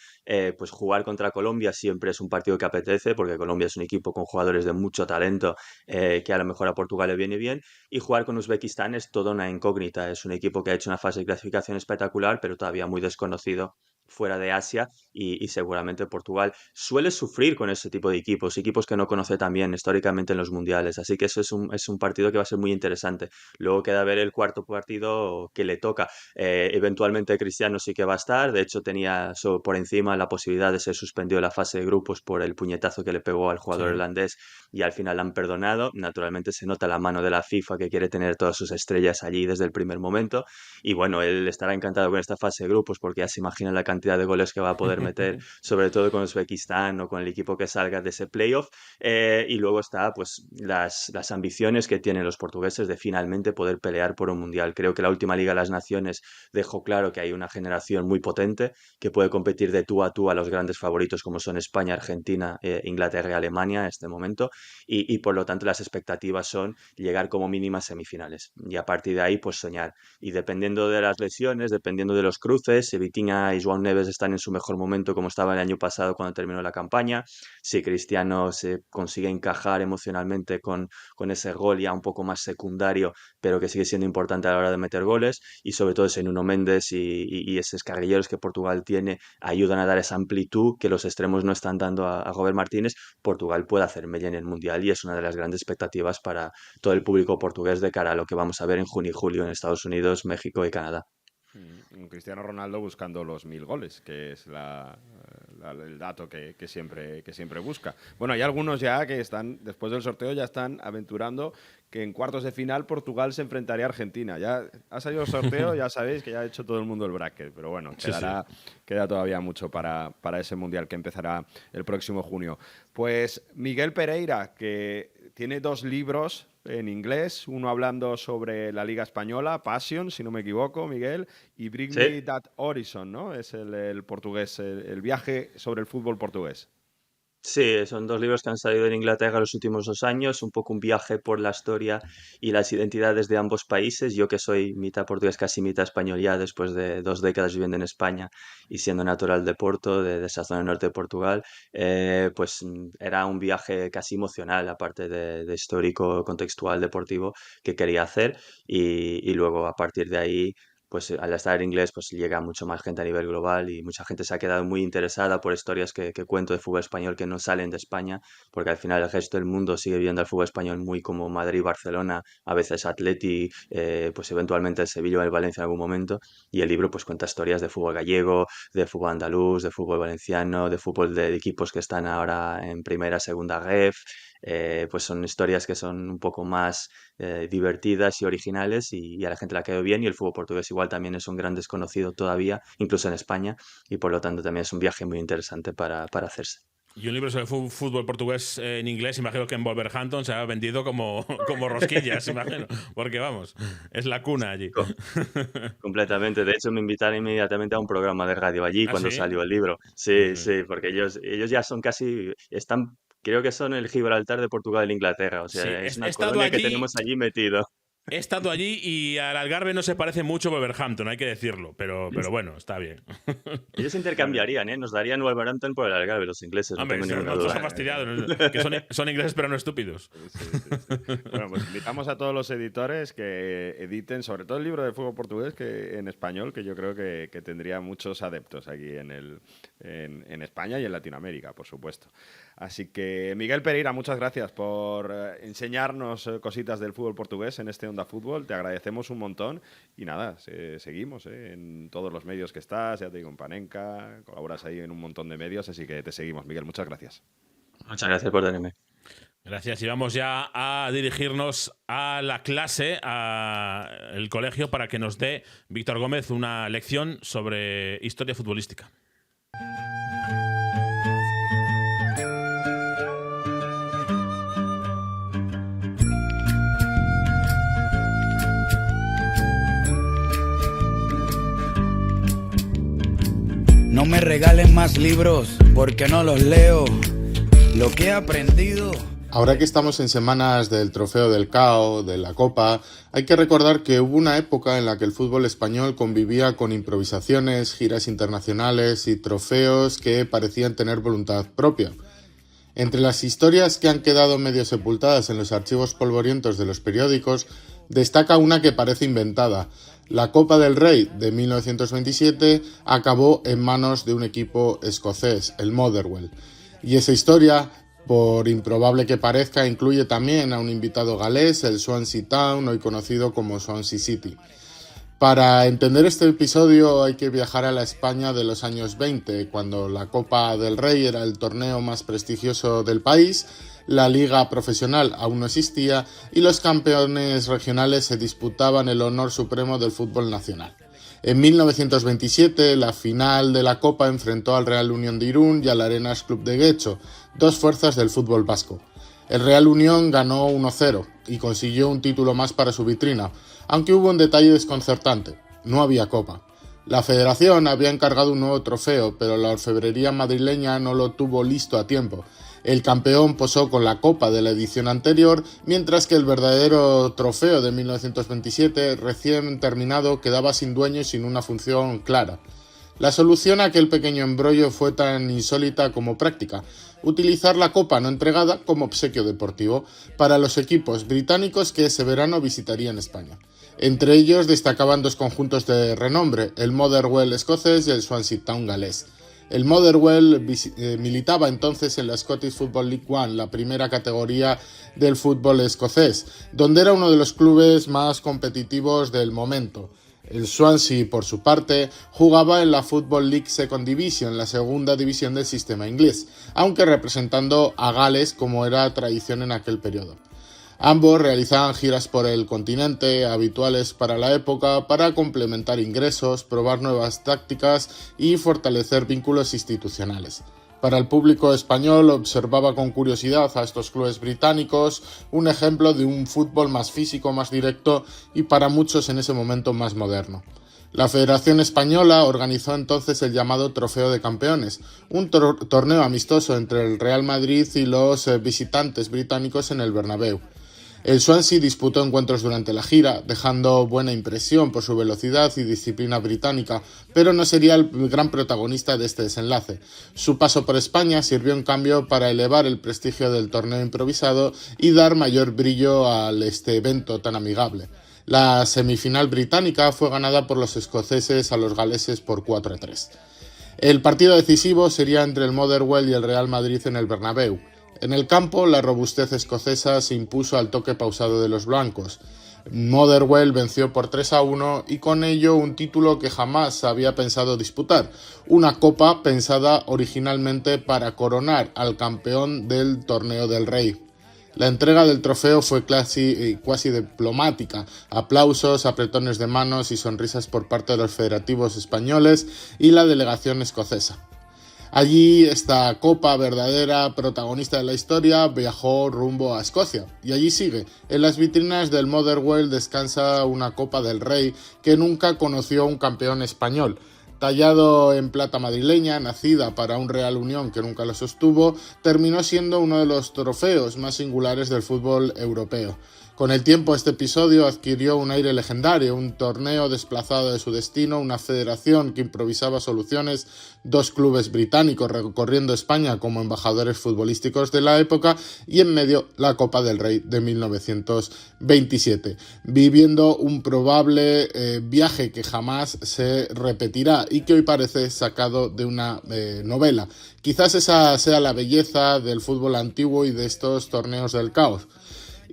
pues jugar contra Colombia siempre es un partido que apetece porque Colombia es un equipo con jugadores de mucho talento que a lo mejor a Portugal le viene bien, y jugar con Uzbekistán es toda una incógnita. Es un equipo que ha hecho una fase de clasificación espectacular pero todavía muy desconocido fuera de Asia y seguramente Portugal suele sufrir con ese tipo de equipos que no conoce también históricamente en los mundiales, así que eso es un partido que va a ser muy interesante. Luego queda ver el cuarto partido que le toca. Eventualmente Cristiano sí que va a estar, de hecho tenía por encima la posibilidad de ser suspendido en la fase de grupos por el puñetazo que le pegó al jugador irlandés y al final han perdonado. Naturalmente se nota la mano de la FIFA que quiere tener todas sus estrellas allí desde el primer momento y bueno, él estará encantado con esta fase de grupos porque ya se imagina la cantidad de goles que va a poder meter, sobre todo con Uzbekistán o con el equipo que salga de ese playoff. Y luego está pues las ambiciones que tienen los portugueses de finalmente poder pelear por un mundial. Creo que la última Liga de las Naciones dejó claro que hay una generación muy potente que puede competir de tú a los grandes favoritos como son España, Argentina, Inglaterra y Alemania en este momento y por lo tanto las expectativas son llegar como mínimo a semifinales y a partir de ahí pues soñar. Y dependiendo de las lesiones, dependiendo de los cruces, si Vitinha y João Neves están en su mejor momento como estaba el año pasado cuando terminó la campaña, si Cristiano se consigue encajar emocionalmente con ese gol ya un poco más secundario pero que sigue siendo importante a la hora de meter goles, y sobre todo ese Nuno Mendes y esos carrilleros que Portugal tiene ayudan a dar esa amplitud que los extremos no están dando a Robert Martínez. Portugal puede hacer mella en el Mundial y es una de las grandes expectativas para todo el público portugués de cara a lo que vamos a ver en junio y julio en Estados Unidos, México y Canadá. Un Cristiano Ronaldo buscando los 1000 goles, que es la el dato que siempre busca. Bueno, hay algunos ya que están, después del sorteo, ya están aventurando que en cuartos de final Portugal se enfrentaría a Argentina. Ya ha salido el sorteo, ya sabéis que ya ha hecho todo el mundo el bracket, pero bueno, queda todavía mucho para ese Mundial que empezará el próximo junio. Pues Miguel Pereira, que tiene 2 libros en inglés, uno hablando sobre la Liga Española, Passion, si no me equivoco, Miguel, y Bring Me That Horizon, ¿no? Es el portugués, el viaje sobre el fútbol portugués. Sí, son 2 libros que han salido en Inglaterra los últimos 2 años, un poco un viaje por la historia y las identidades de ambos países. Yo que soy mitad portugués, casi mitad español ya, después de 2 décadas viviendo en España y siendo natural de Porto, de esa zona norte de Portugal, pues era un viaje casi emocional, aparte de histórico, contextual, deportivo, que quería hacer y luego a partir de ahí pues al estar en inglés pues llega mucho más gente a nivel global y mucha gente se ha quedado muy interesada por historias que cuento de fútbol español que no salen de España, porque al final el resto del mundo sigue viendo al fútbol español muy como Madrid, Barcelona, a veces Atleti, pues eventualmente el Sevilla o el Valencia en algún momento, y el libro pues cuenta historias de fútbol gallego, de fútbol andaluz, de fútbol valenciano, de fútbol de equipos que están ahora en primera, segunda ref. Pues son historias que son un poco más divertidas y originales y a la gente le ha quedado bien, y el fútbol portugués igual también es un gran desconocido todavía, incluso en España, y por lo tanto también es un viaje muy interesante para hacerse. Y un libro sobre fútbol portugués en inglés, imagino que en Wolverhampton se ha vendido como rosquillas, imagino, porque vamos, es la cuna allí. Completamente, de hecho me invitaron inmediatamente a un programa de radio allí cuando salió el libro. Sí, porque ellos ya son creo que son el Gibraltar de Portugal e Inglaterra, o sea, es una colonia que tenemos allí metido. He estado allí y al Algarve no se parece mucho Wolverhampton, hay que decirlo, pero bueno, está bien. Ellos intercambiarían, nos darían Wolverhampton por el Algarve, los ingleses. Hombre, no tengo ninguna nosotros duda. han fastidiado, que son ingleses pero no estúpidos. Sí. Bueno, pues invitamos a todos los editores que editen, sobre todo el libro de fútbol portugués que en español, que yo creo que tendría muchos adeptos aquí en España y en Latinoamérica, por supuesto. Así que, Miguel Pereira, muchas gracias por enseñarnos cositas del fútbol portugués en este Onda Fútbol. Te agradecemos un montón y nada, seguimos en todos los medios que estás, ya te digo, en Panenka, colaboras ahí en un montón de medios, así que te seguimos, Miguel, muchas gracias. Muchas gracias por tenerme. Gracias, y vamos ya a dirigirnos a la clase, al colegio, para que nos dé Víctor Gómez una lección sobre historia futbolística. No me regalen más libros porque no los leo. Lo que he aprendido. Ahora que estamos en semanas del Trofeo del CAO, de la Copa, hay que recordar que hubo una época en la que el fútbol español convivía con improvisaciones, giras internacionales y trofeos que parecían tener voluntad propia. Entre las historias que han quedado medio sepultadas en los archivos polvorientos de los periódicos, destaca una que parece inventada. La Copa del Rey de 1927 acabó en manos de un equipo escocés, el Motherwell. Y esa historia, por improbable que parezca, incluye también a un invitado galés, el Swansea Town, hoy conocido como Swansea City. Para entender este episodio hay que viajar a la España de los años 20, cuando la Copa del Rey era el torneo más prestigioso del país, la liga profesional aún no existía y los campeones regionales se disputaban el honor supremo del fútbol nacional. En 1927, la final de la Copa enfrentó al Real Unión de Irún y al Arenas Club de Guecho, dos fuerzas del fútbol vasco. El Real Unión ganó 1-0 y consiguió un título más para su vitrina, aunque hubo un detalle desconcertante: no había copa. La federación había encargado un nuevo trofeo, pero la orfebrería madrileña no lo tuvo listo a tiempo. El campeón posó con la copa de la edición anterior, mientras que el verdadero trofeo de 1927, recién terminado, quedaba sin dueño y sin una función clara. La solución a aquel pequeño embrollo fue tan insólita como práctica: utilizar la copa no entregada como obsequio deportivo para los equipos británicos que ese verano visitarían España. Entre ellos destacaban dos conjuntos de renombre, el Motherwell escocés y el Swansea Town galés. El Motherwell militaba entonces en la Scottish Football League One, la primera categoría del fútbol escocés, donde era uno de los clubes más competitivos del momento. El Swansea, por su parte, jugaba en la Football League Second Division, la segunda división del sistema inglés, aunque representando a Gales como era tradición en aquel periodo. Ambos realizaban giras por el continente, habituales para la época, para complementar ingresos, probar nuevas tácticas y fortalecer vínculos institucionales. Para el público español observaba con curiosidad a estos clubes británicos, un ejemplo de un fútbol más físico, más directo y para muchos en ese momento más moderno. La Federación Española organizó entonces el llamado Trofeo de Campeones, un torneo amistoso entre el Real Madrid y los visitantes británicos en el Bernabéu. El Swansea disputó encuentros durante la gira, dejando buena impresión por su velocidad y disciplina británica, pero no sería el gran protagonista de este desenlace. Su paso por España sirvió en cambio para elevar el prestigio del torneo improvisado y dar mayor brillo a este evento tan amigable. La semifinal británica fue ganada por los escoceses a los galeses por 4-3. El partido decisivo sería entre el Motherwell y el Real Madrid en el Bernabéu. En el campo, la robustez escocesa se impuso al toque pausado de los blancos. Motherwell venció por 3-1 y con ello un título que jamás había pensado disputar, una copa pensada originalmente para coronar al campeón del Torneo del Rey. La entrega del trofeo fue cuasi diplomática, aplausos, apretones de manos y sonrisas por parte de los federativos españoles y la delegación escocesa. Allí esta copa verdadera protagonista de la historia viajó rumbo a Escocia y allí sigue. En las vitrinas del Motherwell descansa una Copa del Rey que nunca conoció un campeón español. Tallado en plata madrileña, nacida para un Real Unión que nunca lo sostuvo, terminó siendo uno de los trofeos más singulares del fútbol europeo. Con el tiempo este episodio adquirió un aire legendario, un torneo desplazado de su destino, una federación que improvisaba soluciones, dos clubes británicos recorriendo España como embajadores futbolísticos de la época y en medio la Copa del Rey de 1927, viviendo un probable viaje que jamás se repetirá y que hoy parece sacado de una novela. Quizás esa sea la belleza del fútbol antiguo y de estos torneos del caos.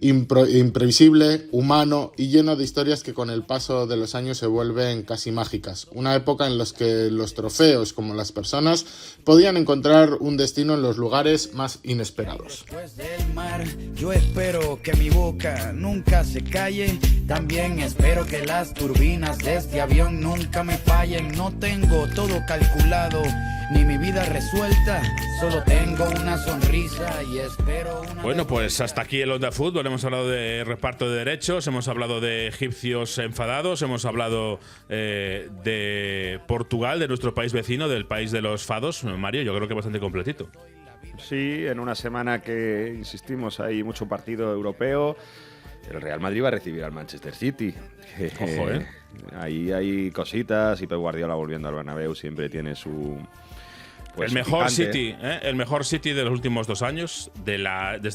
Imprevisible, humano y lleno de historias que con el paso de los años se vuelven casi mágicas. Una época en la que los trofeos, como las personas, podían encontrar un destino en los lugares más inesperados. Después del mar, yo espero que mi boca nunca se calle. También espero que las turbinas de este avión nunca me fallen. No tengo todo calculado, ni mi vida resuelta. Solo tengo una sonrisa y espero una... Bueno, pues hasta aquí el Onda Fútbol. Hemos hablado de reparto de derechos, hemos hablado de egipcios enfadados, hemos hablado de Portugal, de nuestro país vecino, del país de los fados. Mario, yo creo que bastante completito. Sí, en una semana que, insistimos, hay mucho partido europeo. El Real Madrid va a recibir al Manchester City. Ojo, Ahí hay cositas y Pep Guardiola volviendo al Bernabéu siempre tiene su... Pues el mejor picante. City, el mejor City de los últimos 2 años, desde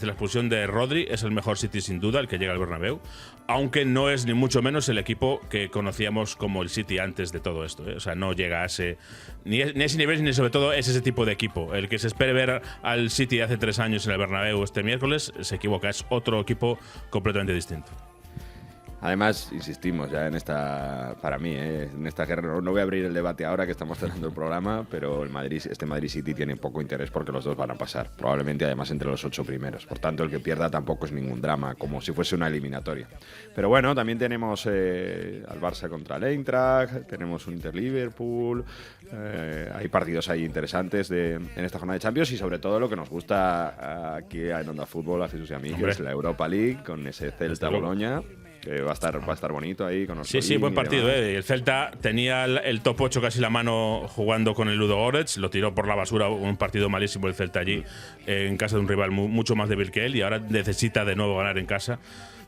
la expulsión de Rodri, es el mejor City sin duda, el que llega al Bernabéu, aunque no es ni mucho menos el equipo que conocíamos como el City antes de todo esto, O sea, no llega a ese ni ese nivel, ni sobre todo es ese tipo de equipo. El que se espere ver al City de hace 3 años en el Bernabéu este miércoles se equivoca, es otro equipo completamente distinto. Además, insistimos ya en esta, para mí, en esta guerra, no voy a abrir el debate ahora que estamos cerrando el programa, pero este Madrid City tiene poco interés porque los dos van a pasar, probablemente además entre los 8 primeros. Por tanto, el que pierda tampoco es ningún drama, como si fuese una eliminatoria. Pero bueno, también tenemos al Barça contra el Eintracht, tenemos un Inter-Liverpool, hay partidos ahí interesantes en esta jornada de Champions y sobre todo lo que nos gusta aquí en Onda Fútbol a Jesús y a mí, que es la Europa League con ese Celta-Boloña. Que va a estar bonito ahí con Orsolín. Sí, buen partido. El Celta tenía el top 8 casi la mano jugando con el Ludogorets, lo tiró por la basura, un partido malísimo el Celta allí, en casa de un rival mucho más débil que él, y ahora necesita de nuevo ganar en casa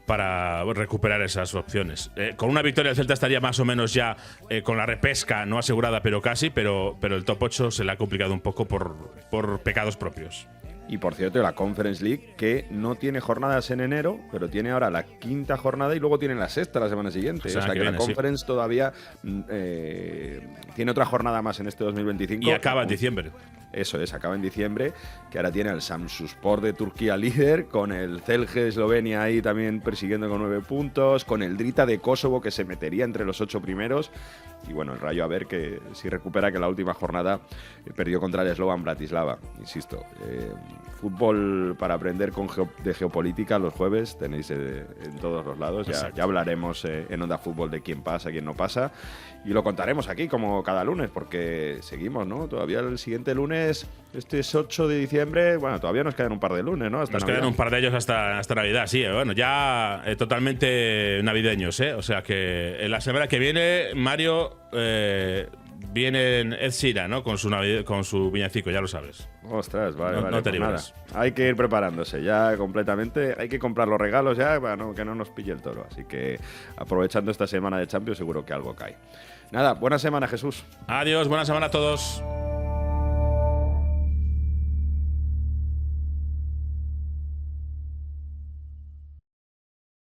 para recuperar esas opciones. Con una victoria el Celta estaría más o menos ya con la repesca, no asegurada, pero casi, pero el top 8 se le ha complicado un poco por pecados propios. Y por cierto, la Conference League, que no tiene jornadas en enero, pero tiene ahora la 5ª jornada y luego tiene la 6ª la semana siguiente. O sea que la Conference todavía tiene otra jornada más en este 2025. Y acaba en diciembre. Eso es, acaba en diciembre, que ahora tiene al Samsunspor de Turquía líder, con el Celje de Eslovenia ahí también persiguiendo con 9 puntos, con el Drita de Kosovo que se metería entre los 8 primeros, y bueno, el Rayo a ver que si recupera, que la última jornada perdió contra el Slovan Bratislava. Insisto, fútbol para aprender de geopolítica los jueves, tenéis en todos los lados, ya hablaremos en Onda Fútbol de quién pasa, quién no pasa, y lo contaremos aquí como cada lunes, porque seguimos, ¿no? Todavía el siguiente lunes, este es 8 de diciembre, bueno, todavía nos quedan un par de lunes, ¿no? Nos quedan un par de ellos hasta Navidad, sí. Bueno, ya totalmente navideños, ¿eh? O sea que en la semana que viene, Mario, viene Ed Sheeran, ¿no? Con su villancico, ya lo sabes. Ostras, vale. No te pues nada. libres. Hay que ir preparándose ya completamente. Hay que comprar los regalos ya para que no nos pille el toro. Así que aprovechando esta semana de Champions seguro que algo cae. Nada, buena semana, Jesús. Adiós, buena semana a todos.